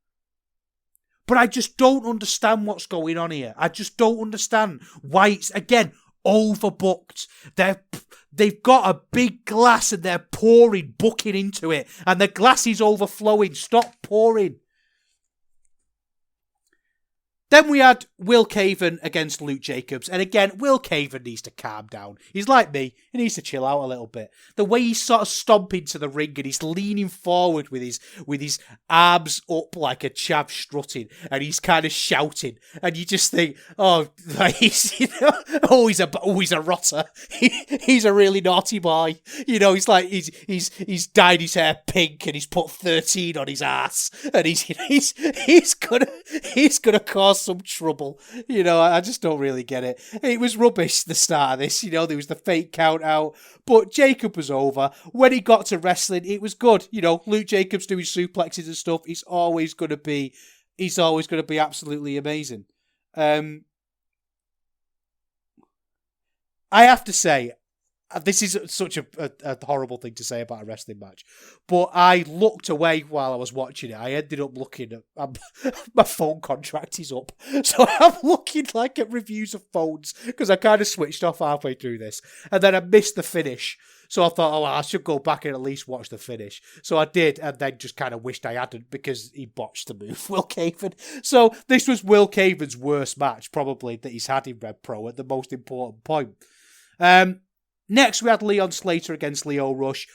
But I just don't understand what's going on here. I just don't understand why it's, again, overbooked. They've got a big glass and they're bucking into it. And the glass is overflowing. Stop pouring. Then we had Will Caven against Luke Jacobs. And again, Will Caven needs to calm down. He's like me. He needs to chill out a little bit. The way he's sort of stomping to the ring and he's leaning forward with his arms up like a chav strutting. And he's kind of shouting. And you just think, oh, he's a rotter. He's a really naughty boy. He's like, he's dyed his hair pink and he's put 13 on his ass. And he's gonna cause some trouble. I just don't really get it. It was rubbish, the start of this. There was the fake count out, but Jacob was over. When he got to wrestling, it was good. Luke Jacobs doing suplexes and stuff. He's always going to be absolutely amazing. I have to say, this is such a horrible thing to say about a wrestling match, but I looked away while I was watching it. I ended up looking at my phone contract is up, so I'm looking at reviews of phones because I kind of switched off halfway through this, and then I missed the finish. So I thought, I should go back and at least watch the finish. So I did, and then just kind of wished I hadn't because he botched the move, Will Caven. So this was Will Caven's worst match, probably, that he's had in RevPro at the most important point. Next, we had Leon Slater against Leo Rush.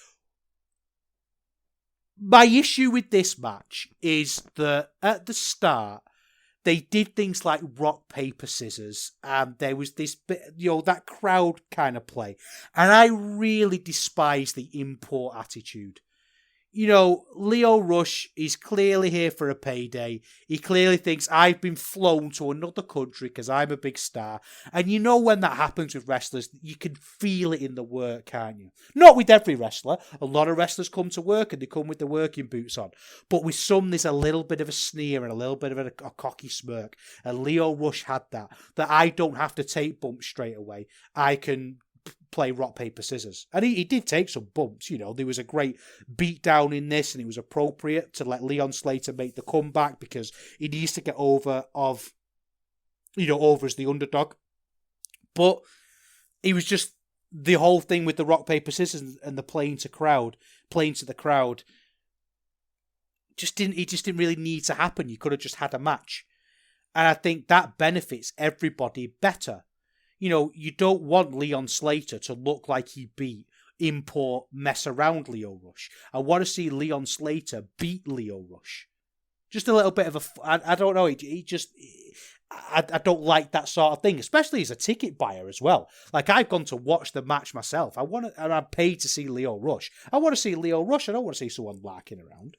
My issue with this match is that at the start, they did things like rock, paper, scissors, and there was this bit, that crowd kind of play. And I really despise the import attitude. Leo Rush is clearly here for a payday. He clearly thinks I've been flown to another country because I'm a big star. And when that happens with wrestlers, you can feel it in the work, can't you? Not with every wrestler. A lot of wrestlers come to work and they come with the working boots on. But with some, there's a little bit of a sneer and a little bit of a cocky smirk. And Leo Rush had that I don't have to take bumps straight away. I can play rock, paper, scissors. And he did take some bumps, there was a great beatdown in this, and it was appropriate to let Leon Slater make the comeback because he needs to get over as the underdog. But he was just, the whole thing with the rock, paper, scissors and the playing to the crowd just didn't really need to happen. You could have just had a match. And I think that benefits everybody better. You don't want Leon Slater to look like he beat import mess around Leo Rush. I want to see Leon Slater beat Leo Rush. Just a little bit of I don't know. I don't like that sort of thing, especially as a ticket buyer as well. I've gone to watch the match myself. And I'm paid to see Leo Rush. I want to see Leo Rush. I don't want to see someone larking around.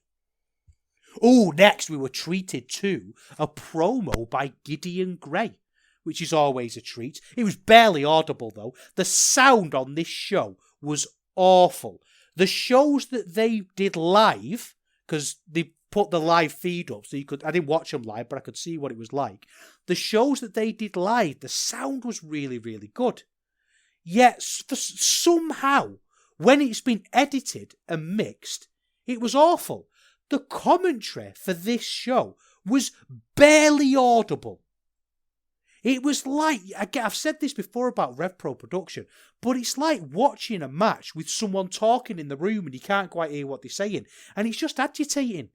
Oh, next we were treated to a promo by Gideon Gray, which is always a treat. It was barely audible, though. The sound on this show was awful. The shows that they did live, because they put the live feed up, so I didn't watch them live, but I could see what it was like. The shows that they did live, the sound was really, really good. Yet, somehow, when it's been edited and mixed, it was awful. The commentary for this show was barely audible. It was like, I've said this before about RevPro production, but it's like watching a match with someone talking in the room and you can't quite hear what they're saying. And it's just agitating.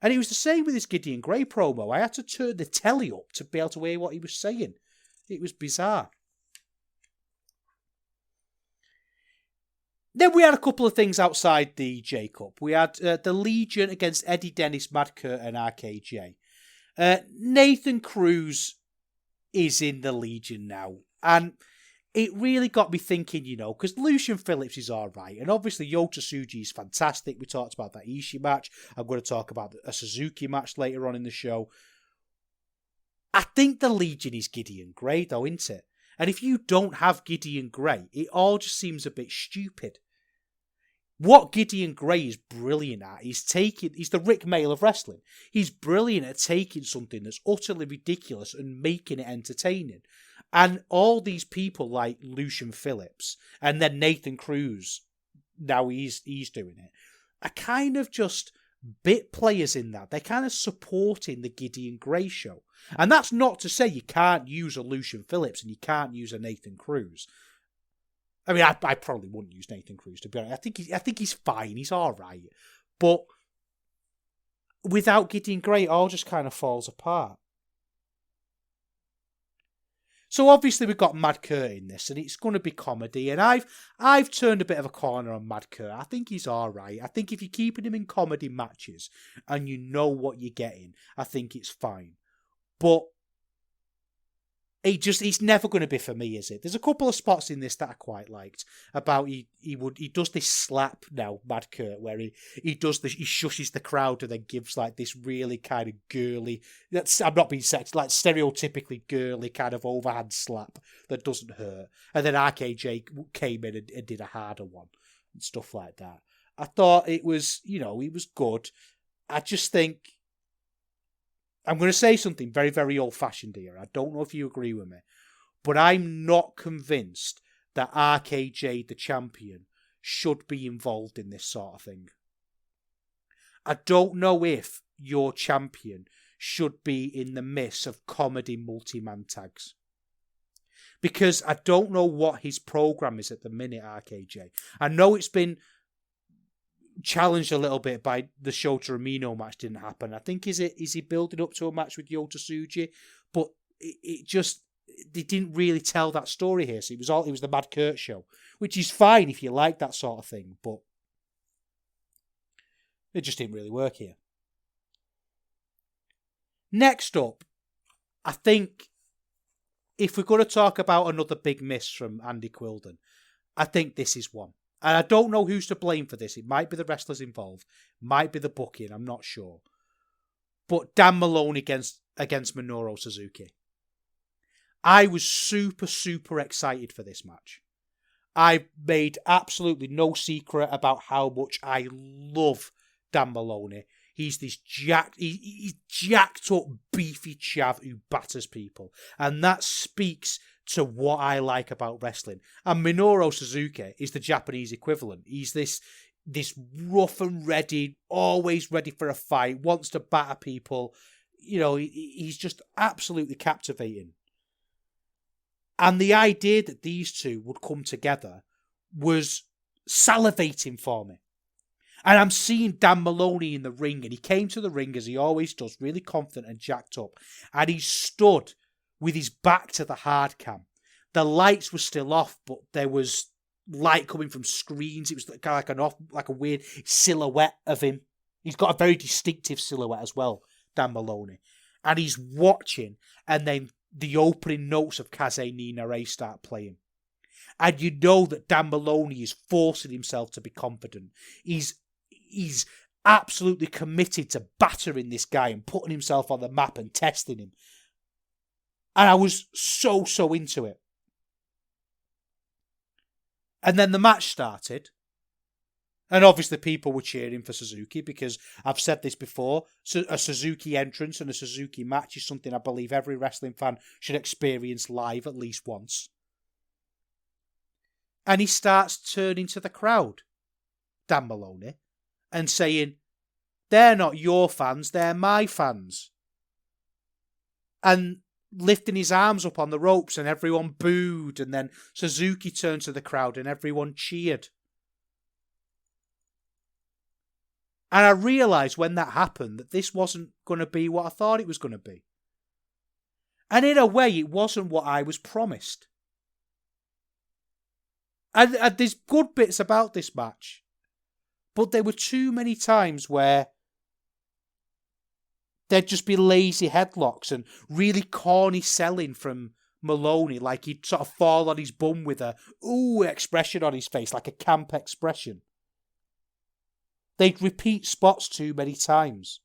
And it was the same with this Gideon Gray promo. I had to turn the telly up to be able to hear what he was saying. It was bizarre. Then we had a couple of things outside the J-Cup. We had the Legion against Eddie Dennis, Mad Kurt and RKJ. Nathan Cruz is in the Legion now. And it really got me thinking, because Lucian Phillips is all right. And obviously Yota Tsuji is fantastic. We talked about that Ishii match. I'm going to talk about a Suzuki match later on in the show. I think the Legion is Gideon Gray, though, isn't it? And if you don't have Gideon Gray, it all just seems a bit stupid. What Gideon Gray is brilliant at, he's the Rick Mail of wrestling. He's brilliant at taking something that's utterly ridiculous and making it entertaining. And all these people like Lucian Phillips and then Nathan Cruz, now he's doing it, are kind of just bit players in that. They're kind of supporting the Gideon Gray show. And that's not to say you can't use a Lucian Phillips and you can't use a Nathan Cruz. I mean, I probably wouldn't use Nathan Cruz, to be honest. I think he's fine. He's all right. But without Gideon Gray, it all just kind of falls apart. So obviously we've got Mad Kurt in this, and it's going to be comedy. And I've turned a bit of a corner on Mad Kurt. I think he's all right. I think if you're keeping him in comedy matches and you know what you're getting, I think it's fine. But it's never going to be for me, is it? There's a couple of spots in this that I quite liked. About he does this slap now, Mad Kurt, where he shushes the crowd and then gives like this really kind of girly, I'm not being sexist, like stereotypically girly kind of overhand slap that doesn't hurt. And then RKJ came in and did a harder one and stuff like that. I thought it was, it was good. I just think, I'm going to say something very, very old-fashioned here. I don't know if you agree with me, but I'm not convinced that RKJ, the champion, should be involved in this sort of thing. I don't know if your champion should be in the midst of comedy multi-man tags. Because I don't know what his program is at the minute, RKJ. I know it's been challenged a little bit by the Shota Umino match didn't happen. I think is he building up to a match with Yota Tsuji, but they didn't really tell that story here. So it was the Mad Kurt show, which is fine if you like that sort of thing, but it just didn't really work here. Next up, I think if we're going to talk about another big miss from Andy Quildan, I think this is one. And I don't know who's to blame for this. It might be the wrestlers involved. Might be the booking. I'm not sure. But Dan Maloney against Minoru Suzuki. I was super, super excited for this match. I made absolutely no secret about how much I love Dan Maloney. He's this he's jacked up, beefy chav who batters people. And that speaks to what I like about wrestling. And Minoru Suzuki is the Japanese equivalent. He's this rough and ready, always ready for a fight, wants to batter people. He's just absolutely captivating. And the idea that these two would come together was salivating for me. And I'm seeing Dan Maloney in the ring, and he came to the ring as he always does, really confident and jacked up. And he stood with his back to the hard cam. The lights were still off, but there was light coming from screens. It was kind of like a weird silhouette of him. He's got a very distinctive silhouette as well, Dan Maloney. And he's watching, and then the opening notes of Kaze ni Nare start playing. And you know that Dan Maloney is forcing himself to be confident. He's absolutely committed to battering this guy and putting himself on the map and testing him. And I was so into it. And then the match started. And obviously people were cheering for Suzuki because I've said this before. A Suzuki entrance and a Suzuki match is something I believe every wrestling fan should experience live at least once. And he starts turning to the crowd, Dan Maloney, and saying, "They're not your fans, they're my fans." And lifting his arms up on the ropes and everyone booed, and then Suzuki turned to the crowd and everyone cheered. And I realised when that happened that this wasn't going to be what I thought it was going to be. And in a way, it wasn't what I was promised. And there's good bits about this match, but there were too many times where there'd just be lazy headlocks and really corny selling from Maloney, like he'd sort of fall on his bum with a ooh expression on his face, like a camp expression. They'd repeat spots too many times.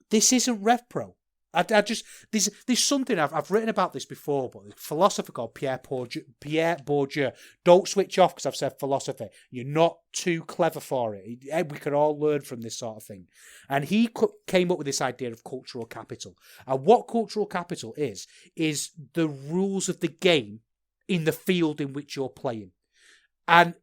This isn't RevPro. I just there's something I've written about this before, but a philosopher called Pierre Bourdieu. Don't switch off because I've said philosophy. You're not too clever for it. We can all learn from this sort of thing. And he came up with this idea of cultural capital. And what cultural capital is the rules of the game in the field in which you're playing. And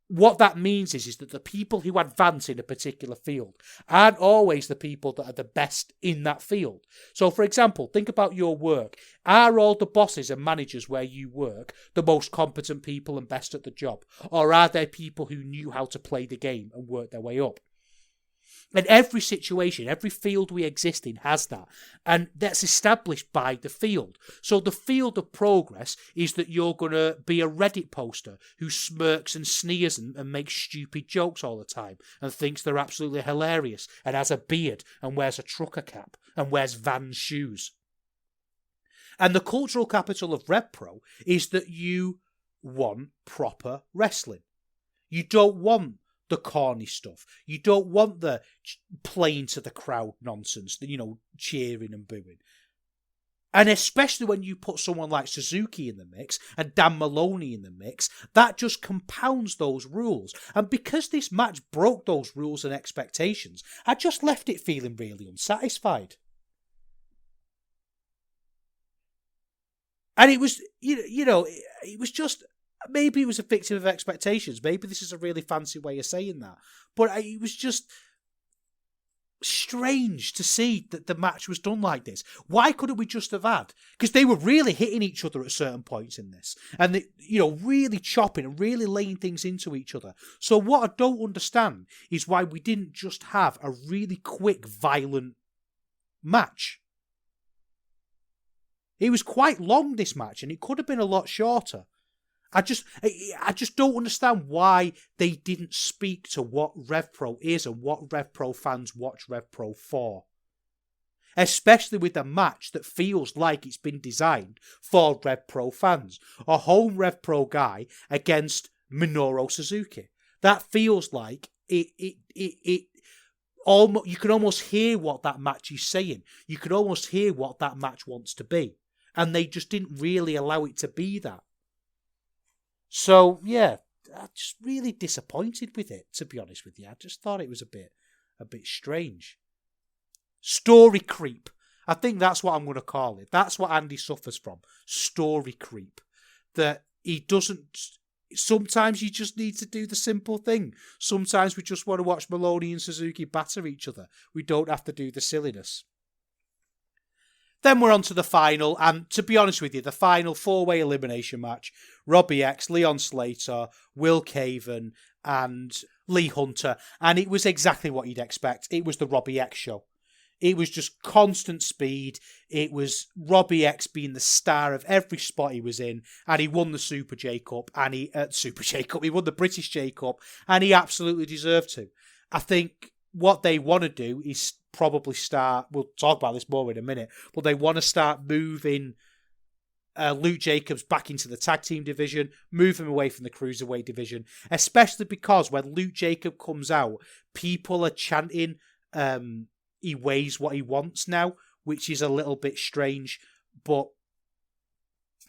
what that means is that the people who advance in a particular field aren't always the people that are the best in that field. So, for example, think about your work. Are all the bosses and managers where you work the most competent people and best at the job? Or are there people who knew how to play the game and work their way up? And every situation, every field we exist in has that. And that's established by the field. So the field of progress is that you're going to be a Reddit poster who smirks and sneers and makes stupid jokes all the time and thinks they're absolutely hilarious and has a beard and wears a trucker cap and wears Vans shoes. And the cultural capital of RevPro is that you want proper wrestling. You don't want the corny stuff. You don't want the playing to the crowd nonsense, the, cheering and booing. And especially when you put someone like Suzuki in the mix and Dan Maloney in the mix, that just compounds those rules. And because this match broke those rules and expectations, I just left it feeling really unsatisfied. And it was, it was just... Maybe it was a victim of expectations. Maybe this is a really fancy way of saying that. But it was just strange to see that the match was done like this. Why couldn't we just have had? Because they were really hitting each other at certain points in this. And, really chopping and really laying things into each other. So what I don't understand is why we didn't just have a really quick, violent match. It was quite long, this match, and it could have been a lot shorter. I just don't understand why they didn't speak to what RevPro is and what RevPro fans watch RevPro for. Especially with a match that feels like it's been designed for RevPro fans. A home RevPro guy against Minoru Suzuki. That feels like it almost, you can almost hear what that match is saying. You can almost hear what that match wants to be. And they just didn't really allow it to be that. So, yeah, I'm just really disappointed with it, to be honest with you. I just thought it was a bit strange. Story creep. I think that's what I'm going to call it. That's what Andy suffers from. Story creep. That he doesn't... Sometimes you just need to do the simple thing. Sometimes we just want to watch Maloney and Suzuki batter each other. We don't have to do the silliness. Then we're on to the final, and to be honest with you, the final four-way elimination match, Robbie X, Leon Slater, Will Caven, and Lee Hunter, and it was exactly what you'd expect. It was the Robbie X show. It was just constant speed. It was Robbie X being the star of every spot he was in, and he won the Super J Cup, and he won the British J Cup, and he absolutely deserved to. I think what they want to do is probably start, we'll talk about this more in a minute, but they want to start moving Luke Jacobs back into the tag team division, move him away from the cruiserweight division, especially because when Luke Jacob comes out, people are chanting he weighs what he wants now, which is a little bit strange, but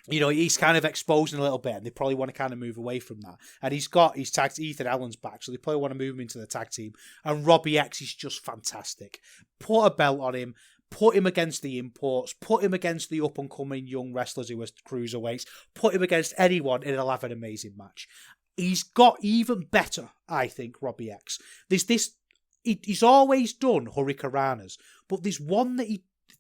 he's kind of exposing a little bit, and they probably want to kind of move away from that. And he's got his tag, Ethan Allen's back, so they probably want to move him into the tag team. And Robbie X is just fantastic. Put a belt on him, put him against the imports, put him against the up-and-coming young wrestlers who are cruiserweights, put him against anyone, and he'll have an amazing match. He's got even better, I think, Robbie X. He's always done Hurricanranas, but there's one that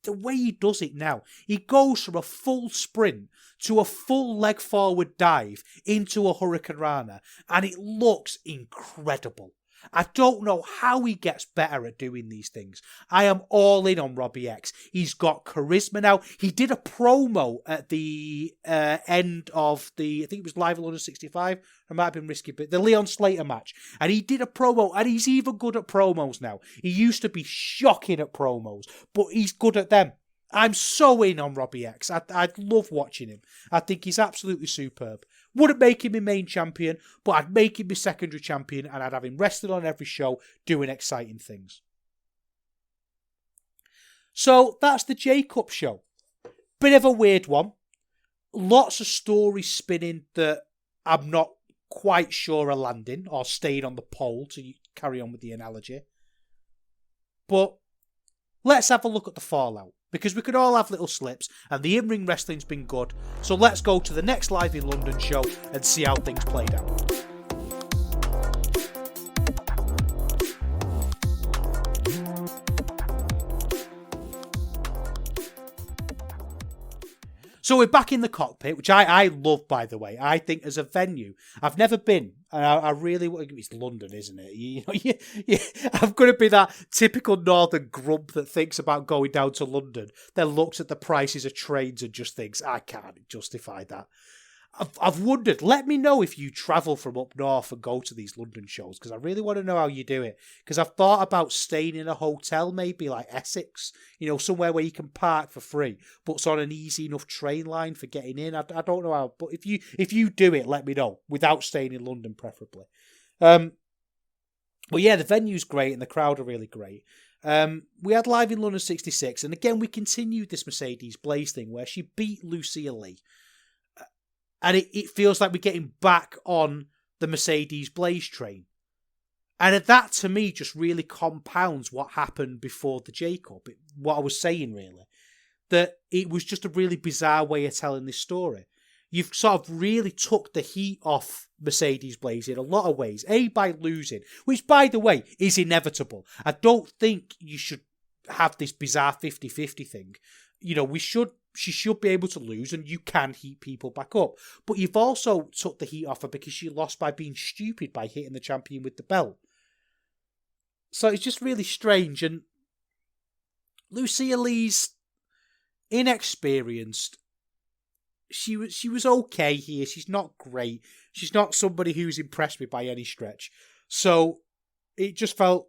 the way he does it now, he goes from a full sprint to a full leg forward dive into a Hurricanrana, and it looks incredible. I don't know how he gets better at doing these things. I am all in on Robbie X. He's got charisma now. He did a promo at the end of I think it was Live 165. It might have been Risky, but the Leon Slater match. And he did a promo, and he's even good at promos now. He used to be shocking at promos, but he's good at them. I'm so in on Robbie X. I'd love watching him. I think he's absolutely superb. Wouldn't make him my main champion, but I'd make him my secondary champion, and I'd have him wrestling on every show, doing exciting things. So that's the J-Cup show. Bit of a weird one. Lots of stories spinning that I'm not quite sure are landing or staying on the pole, to carry on with the analogy. But let's have a look at the fallout, because we could all have little slips, and the in-ring wrestling's been good. So let's go to the next Live in London show and see how things played out. So we're back in the cockpit, which I love, by the way. I think as a venue, I've never been, and I really want. It's London, isn't it? I'm going to be that typical northern grump that thinks about going down to London, then looks at the prices of trains and just thinks, I can't justify that. I've wondered, let me know if you travel from up north and go to these London shows, because I really want to know how you do it. Because I've thought about staying in a hotel, maybe like Essex, somewhere where you can park for free, but it's on an easy enough train line for getting in. I don't know how, but if you do it, let me know, without staying in London preferably. But yeah, the venue's great and the crowd are really great. We had Live in London 66, and again, we continued this Mercedes Blaze thing where she beat Lucia Lee. And it feels like we're getting back on the Mercedes Blaze train. And that, to me, just really compounds what happened before the J-Cup. What I was saying, really. That it was just a really bizarre way of telling this story. You've sort of really took the heat off Mercedes Blaze in a lot of ways. A, by losing, which, by the way, is inevitable. I don't think you should have this bizarre 50-50 thing. She should be able to lose, and you can heat people back up. But you've also took the heat off her because she lost by being stupid by hitting the champion with the belt. So it's just really strange. And Lucia Lee's inexperienced. She was okay here. She's not great. She's not somebody who's impressed me by any stretch. So it just felt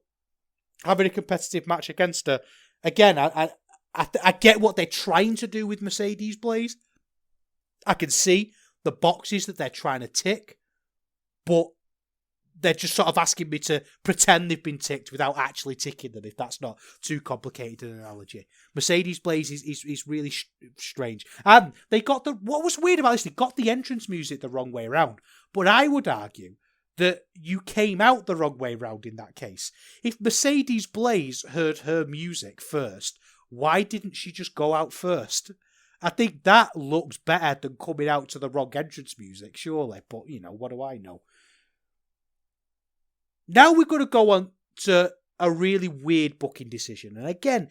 having a competitive match against her. Again, I get what they're trying to do with Mercedes Blaze. I can see the boxes that they're trying to tick, but they're just sort of asking me to pretend they've been ticked without actually ticking them, if that's not too complicated an analogy. Mercedes Blaze is really strange. And they got what was weird about this, they got the entrance music the wrong way around. But I would argue that you came out the wrong way around in that case. If Mercedes Blaze heard her music first, why didn't she just go out first? I think that looks better than coming out to the wrong entrance music, surely. But, what do I know? Now we're going to go on to a really weird booking decision. And again,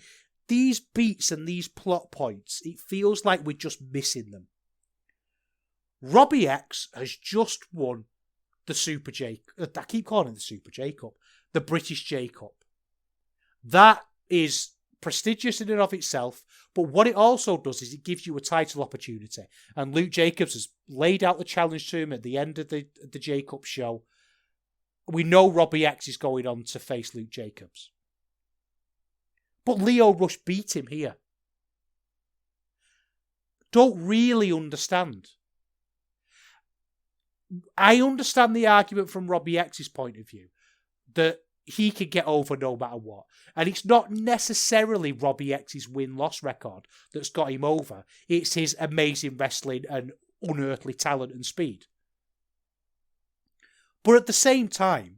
these beats and these plot points, it feels like we're just missing them. Robbie X has just won the Super J... I keep calling it the Super J Cup. The British J Cup. That is prestigious in and of itself, but what it also does is it gives you a title opportunity. And Luke Jacobs has laid out the challenge to him at the end of the J-Cup show. We know Robbie X is going on to face Luke Jacobs. But Leo Rush beat him here. Don't really understand. I understand the argument from Robbie X's point of view that he could get over no matter what. And it's not necessarily Robbie X's win-loss record that's got him over. It's his amazing wrestling and unearthly talent and speed. But at the same time,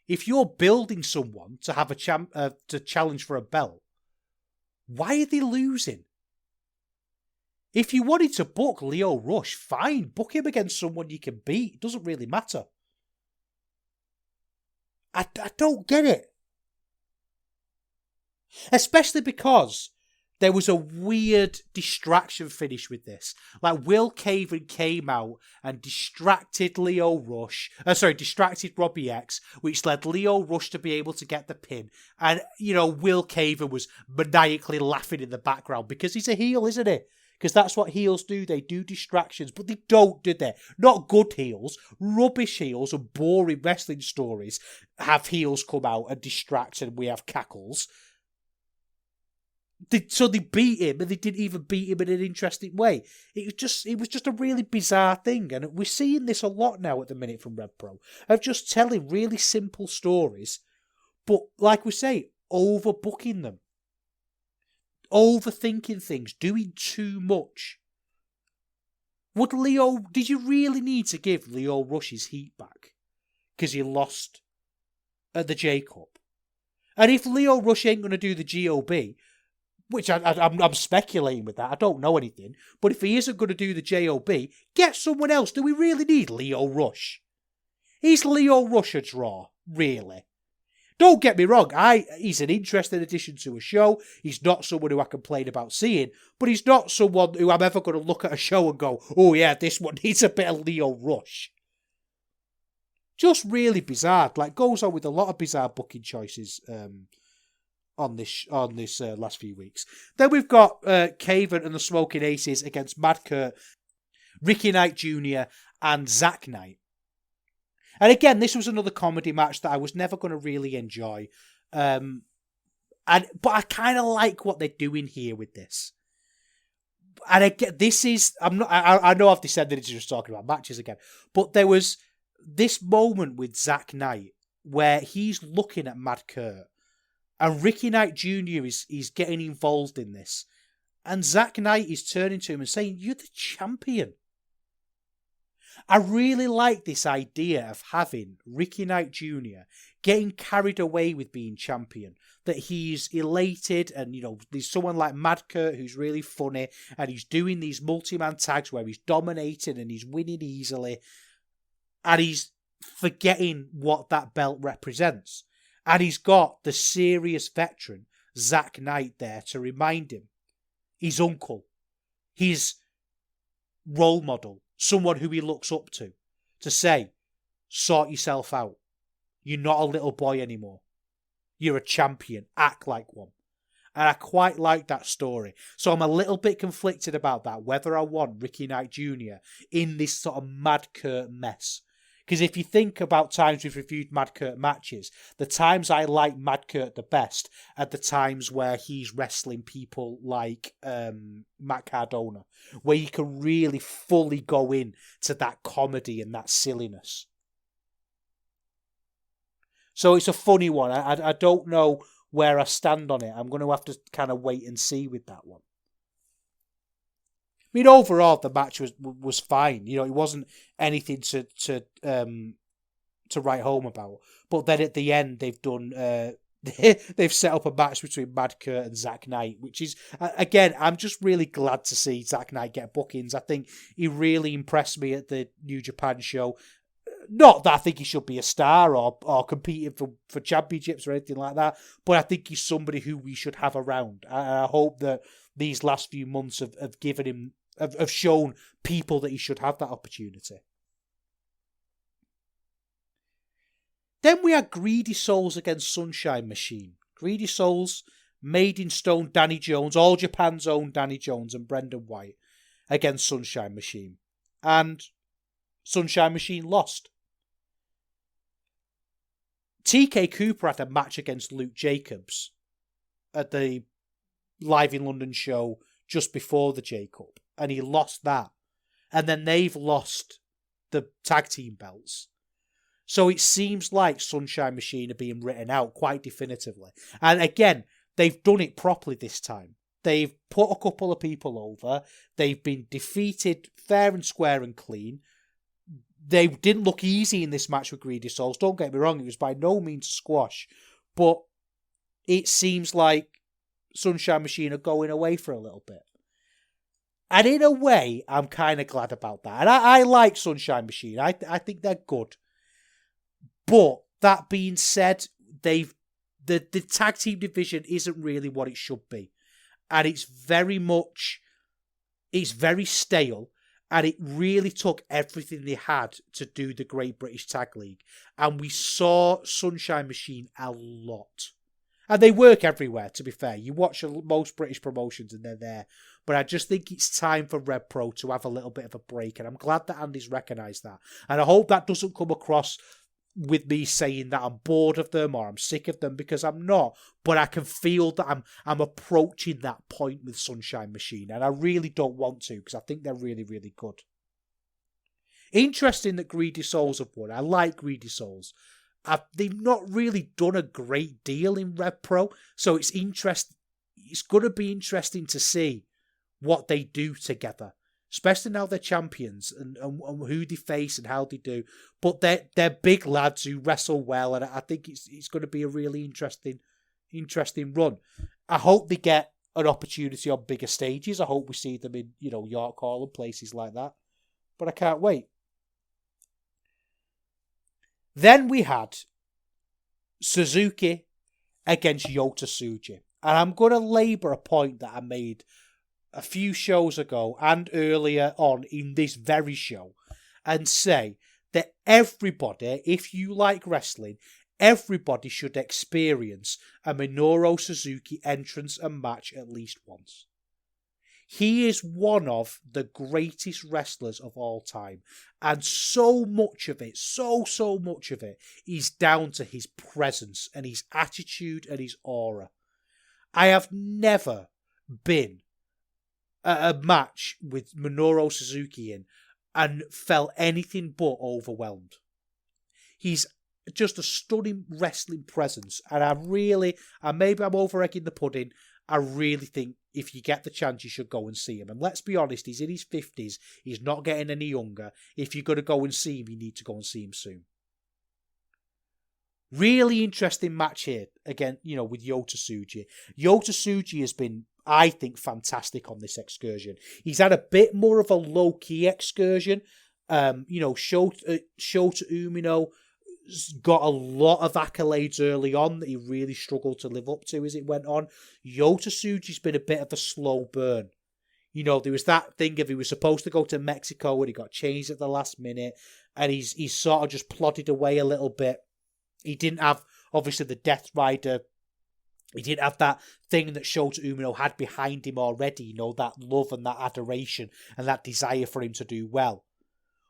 if you're building someone to have to challenge for a belt, why are they losing? If you wanted to book Leo Rush, fine, book him against someone you can beat. It doesn't really matter. I don't get it. Especially because there was a weird distraction finish with this. Like, Will Caven came out and distracted Robbie X, which led Leo Rush to be able to get the pin. And, Will Caven was maniacally laughing in the background because he's a heel, isn't he? Because that's what heels do. They do distractions, but they don't, do they? Not good heels. Rubbish heels and boring wrestling stories have heels come out and distract, and we have cackles. So they beat him, and they didn't even beat him in an interesting way. It was just a really bizarre thing, and we're seeing this a lot now at the minute from RevPro, of just telling really simple stories, but like we say, overbooking them. overthinking things, doing too much. Did you really need to give Leo Rush his heat back? Because he lost at the J Cup. And if Leo Rush ain't going to do the GOB, which I'm speculating with that, I don't know anything, but if he isn't going to do the JOB, get someone else. Do we really need Leo Rush? Is Leo Rush a draw? Really? Don't get me wrong, he's an interesting addition to a show. He's not someone who I complain about seeing, but he's not someone who I'm ever going to look at a show and go, oh yeah, this one needs a bit of Leo Rush. Just really bizarre. Like, goes on with a lot of bizarre booking choices on this last few weeks. Then we've got Caven and the Smoking Aces against Mad Kurt, Ricky Knight Jr. and Zach Knight. And again, this was another comedy match that I was never going to really enjoy. But I kind of like what they're doing here with this. And again, I know I've descended into just talking about matches again, but there was this moment with Zach Knight where he's looking at Mad Kurt and Ricky Knight Jr. is getting involved in this. And Zach Knight is turning to him and saying, "You're the champion." I really like this idea of having Ricky Knight Jr. getting carried away with being champion. That he's elated and, there's someone like Mad Kurt who's really funny and he's doing these multi-man tags where he's dominating and he's winning easily. And he's forgetting what that belt represents. And he's got the serious veteran, Zach Knight, there to remind him. His uncle. His role model. Someone who he looks up to say, sort yourself out. You're not a little boy anymore. You're a champion. Act like one. And I quite like that story. So I'm a little bit conflicted about that, whether I want Ricky Knight Jr. in this sort of Mad Kurt mess. Because if you think about times we've reviewed Mad Kurt matches, the times I like Mad Kurt the best are the times where he's wrestling people like Matt Cardona, where you can really fully go in to that comedy and that silliness. So it's a funny one. I don't know where I stand on it. I'm going to have to kind of wait and see with that one. I mean, overall, the match was fine. It wasn't anything to write home about. But then at the end, they've done they've set up a match between Mad Kurt and Zach Knight, which is, again, I'm just really glad to see Zach Knight get bookings. I think he really impressed me at the New Japan show. Not that I think he should be a star or competing for championships or anything like that, but I think he's somebody who we should have around. I hope that these last few months have given him, have shown people that he should have that opportunity. Then we had Greedy Souls against Sunshine Machine. Greedy Souls, Made in Stone Danny Jones, All Japan's own Danny Jones and Brendan White against Sunshine Machine. And Sunshine Machine lost. TK Cooper had a match against Luke Jacobs at the Live in London show just before the J Cup, and he lost that. And then they've lost the tag team belts. So it seems like Sunshine Machine are being written out quite definitively. And again, they've done it properly this time. They've put a couple of people over. They've been defeated fair and square and clean. They didn't look easy in this match with Greedy Souls. Don't get me wrong, it was by no means a squash. But it seems like Sunshine Machine are going away for a little bit. And in a way, I'm kind of glad about that. And I like Sunshine Machine. I think they're good. But that being said, the tag team division isn't really what it should be. And it's very stale. And it really took everything they had to do the Great British Tag League. And we saw Sunshine Machine a lot. And they work everywhere, to be fair. You watch most British promotions and they're there. But I just think it's time for RevPro to have a little bit of a break. And I'm glad that Andy's recognised that. And I hope that doesn't come across with me saying that I'm bored of them or I'm sick of them, because I'm not. But I can feel that I'm approaching that point with Sunshine Machine. And I really don't want to, because I think they're really, really good. Interesting that Greedy Souls have won. I like Greedy Souls. They've not really done a great deal in RevPro, so it's interesting. it's going to be interesting to see what they do together, especially now they're champions and who they face and how they do. But they're big lads who wrestle well, and I think it's going to be a really interesting run. I hope they get an opportunity on bigger stages. I hope we see them in, York Hall and places like that. But I can't wait. Then we had Suzuki against Yota Tsuji. And I'm going to labour a point that I made a few shows ago and earlier on in this very show, and say that everybody, if you like wrestling, everybody should experience a Minoru Suzuki entrance and match at least once. He is one of the greatest wrestlers of all time. And so much of it, so much of it, is down to his presence and his attitude and his aura. I have never been at a match with Minoru Suzuki in and felt anything but overwhelmed. He's just a stunning wrestling presence. And maybe I'm over-egging the pudding, I really think if you get the chance, you should go and see him. And let's be honest, he's in his 50s. He's not getting any younger. If you're going to go and see him, you need to go and see him soon. Really interesting match here, again, with Yota Tsuji. Yota Tsuji has been, I think, fantastic on this excursion. He's had a bit more of a low-key excursion. Shota Umino got a lot of accolades early on that he really struggled to live up to as it went on. Yota Tsuji's been a bit of a slow burn. There was that thing of he was supposed to go to Mexico and he got changed at the last minute, and he's sort of just plodded away a little bit. He didn't have, obviously, the Death Rider. He didn't have that thing that Shota Umino had behind him already, that love and that adoration and that desire for him to do well.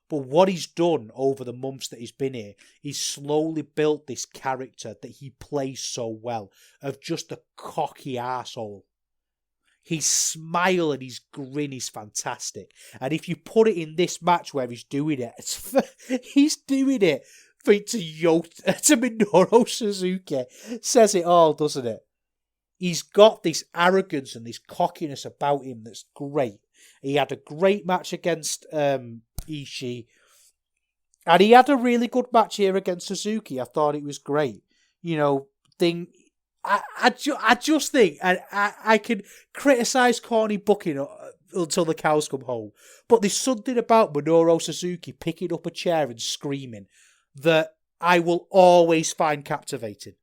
But what he's done over the months that he's been here, he's slowly built this character that he plays so well, of just a cocky arsehole. His smile and his grin is fantastic. And if you put it in this match where he's doing it, he's doing it to Minoru Suzuki. Says it all, doesn't it? He's got this arrogance and this cockiness about him that's great. He had a great match against Ishii. And he had a really good match here against Suzuki. I thought it was great. I just think, and I can criticise corny booking until the cows come home, but there's something about Minoru Suzuki picking up a chair and screaming that I will always find captivating.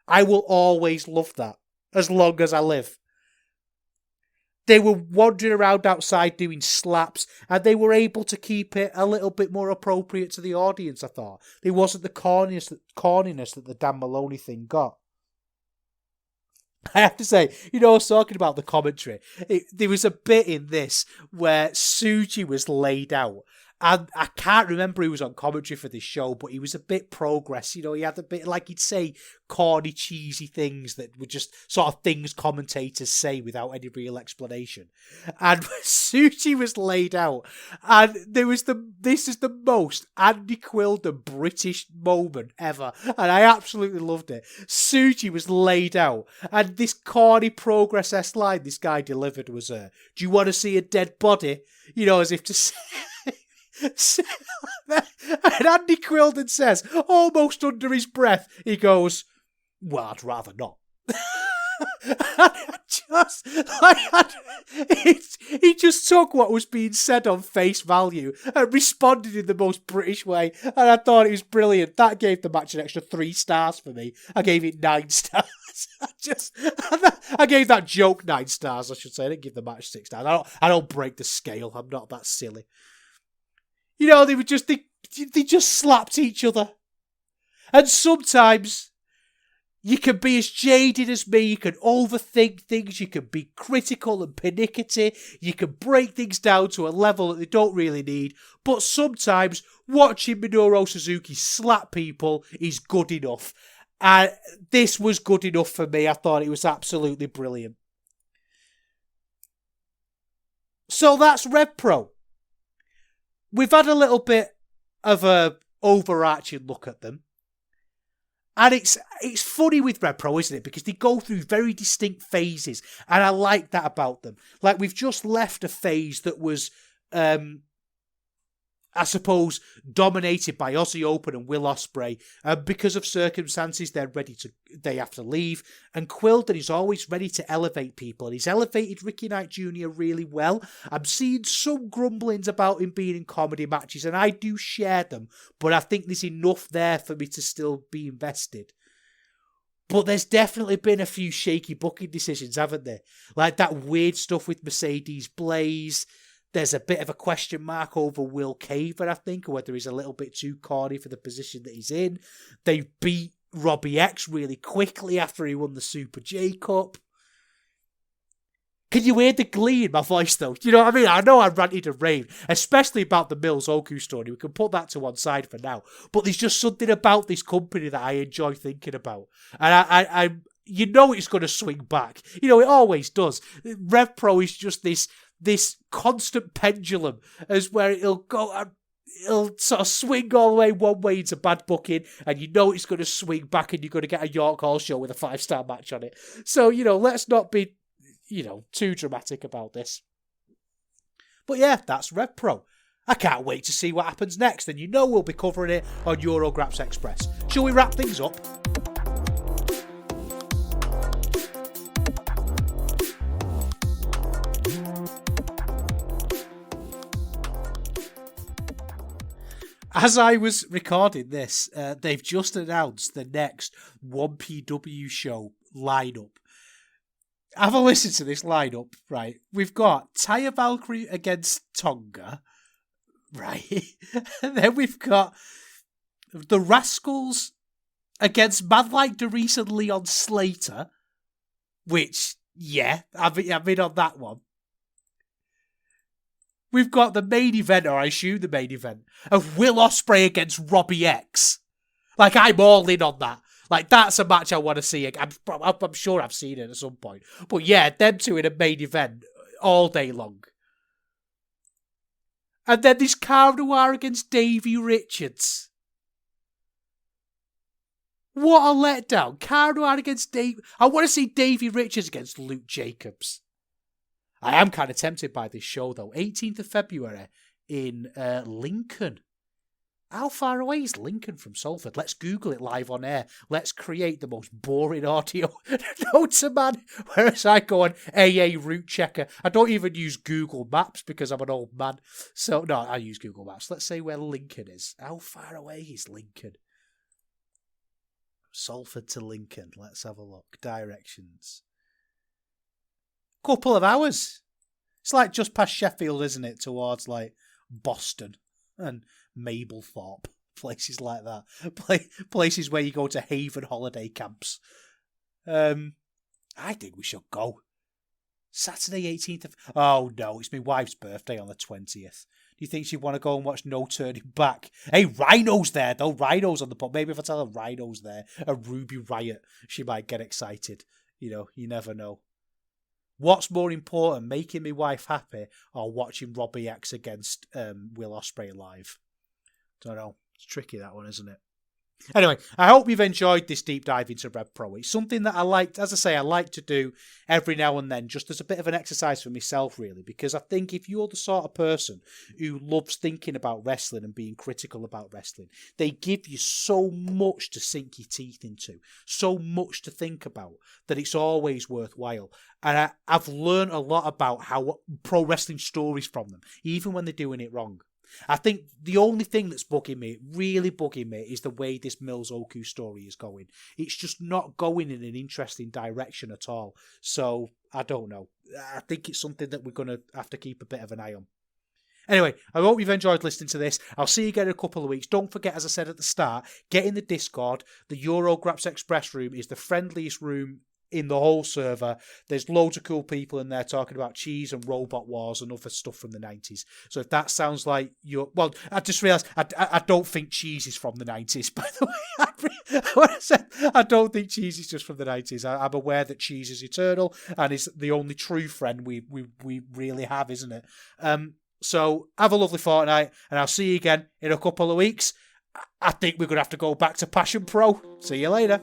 I will always love that, as long as I live. They were wandering around outside doing slaps, and they were able to keep it a little bit more appropriate to the audience, I thought. There wasn't the corniness that the Dan Maloney thing got. I have to say, I was talking about the commentary. There was a bit in this where Tsuji was laid out. And I can't remember who was on commentary for this show, but he was a bit progress. He had a bit, like he'd say, corny, cheesy things that were just sort of things commentators say without any real explanation. And Tsuji was laid out, and this is the most Andy Quilden British moment ever, and I absolutely loved it. Tsuji was laid out, and this corny progress-esque line this guy delivered was, do you want to see a dead body? As if to say... And Andy Quilden says, almost under his breath, he goes, well, I'd rather not. He just took what was being said on face value and responded in the most British way, and I thought it was brilliant. That gave the match an extra 3 stars for me. I gave it 9 stars. I gave that joke 9 stars, I should say. I didn't give the match 6 stars. I don't break the scale. I'm not that silly. They just slapped each other. And sometimes you can be as jaded as me, you can overthink things, you can be critical and pernickety, you can break things down to a level that they don't really need, but sometimes watching Minoru Suzuki slap people is good enough. And this was good enough for me. I thought it was absolutely brilliant. So that's RevPro. We've had a little bit of a overarching look at them. And it's funny with RevPro, isn't it? Because they go through very distinct phases, and I like that about them. Like, we've just left a phase that was, I suppose, dominated by Aussie Open and Will Ospreay. Because of circumstances, they have to leave. And Quilden is always ready to elevate people, and he's elevated Ricky Knight Jr. really well. I'm seeing some grumblings about him being in comedy matches, and I do share them, but I think there's enough there for me to still be invested. But there's definitely been a few shaky booking decisions, haven't there? Like that weird stuff with Mercedes Blaze. There's a bit of a question mark over Will Caver, I think, or whether he's a little bit too corny for the position that he's in. They beat Robbie X really quickly after he won the Super J Cup. Can you hear the glee in my voice, though? Do you know what I mean? I know I ranted and raved, especially about the Mills Oku story. We can put that to one side for now. But there's just something about this company that I enjoy thinking about. And I you know it's going to swing back. You know, it always does. RevPro is just this constant pendulum as where it'll go and it'll sort of swing all the way one way into bad booking, and you know it's going to swing back and you're going to get a York Hall show with a 5-star match on it. So, you know, let's not be, you know, too dramatic about this. But yeah, that's RevPro. I can't wait to see what happens next, and you know we'll be covering it on Eurograps Express. Shall we wrap things up? As I was recording this, they've just announced the next 1PW show lineup. Have a listen to this lineup, right? We've got Taya Valkyrie against Tonga, right? And then we've got the Rascals against Man Like Doris and Leon Slater, which, yeah, I've been on that one. We've got the main event, or I assume the main event, of Will Ospreay against Robbie X. Like, I'm all in on that. Like, that's a match I want to see. I'm sure I've seen it at some point. But yeah, them two in a main event all day long. And then there's Cara Noir against Davey Richards. What a letdown. Cara Noir against Dave. I want to see Davey Richards against Luke Jacobs. I am kind of tempted by this show, though. 18th of February in Lincoln. How far away is Lincoln from Salford? Let's Google it live on air. Let's create the most boring audio known to man. Whereas I go on AA Route Checker. I don't even use Google Maps because I'm an old man. So, no, I use Google Maps. Let's say where Lincoln is. How far away is Lincoln? Salford to Lincoln. Let's have a look. Directions. Couple of hours. It's like just past Sheffield, isn't it? Towards like Boston and Mablethorpe, places like that. Places where you go to Haven holiday camps. I think we should go. Saturday 18th of... Oh no, it's my wife's birthday on the 20th. Do you think she'd want to go and watch No Turning Back? Hey, Rhino's there though. Rhino's on the pod. Maybe if I tell her Rhino's there, a Ruby Riot, she might get excited. You know, you never know. What's more important, making my wife happy or watching Robbie X against Will Ospreay live? Don't know. It's tricky, that one, isn't it? Anyway, I hope you've enjoyed this deep dive into RevPro. It's something that I like, as I say, I like to do every now and then, just as a bit of an exercise for myself, really, because I think if you're the sort of person who loves thinking about wrestling and being critical about wrestling, they give you so much to sink your teeth into, so much to think about, that it's always worthwhile. And I've learned a lot about how pro wrestling stories from them, even when they're doing it wrong. I think the only thing that's bugging me, really bugging me, is the way this Mills Oku story is going. It's just not going in an interesting direction at all. So, I don't know. I think it's something that we're going to have to keep a bit of an eye on. Anyway, I hope you've enjoyed listening to this. I'll see you again in a couple of weeks. Don't forget, as I said at the start, get in the Discord. The Eurograps Express room is the friendliest room in the whole server. There's loads of cool people in there talking about cheese and robot wars and other stuff from the 90s. So if that sounds like you're... Well, I just realised I don't think cheese is from the 90s, by the way. When I said I don't think cheese is just from the 90s, I'm aware that cheese is eternal and is the only true friend we really have, isn't it? So have a lovely fortnight, and I'll see you again in a couple of weeks. I think we're going to have to go back to Passion Pro. See you later.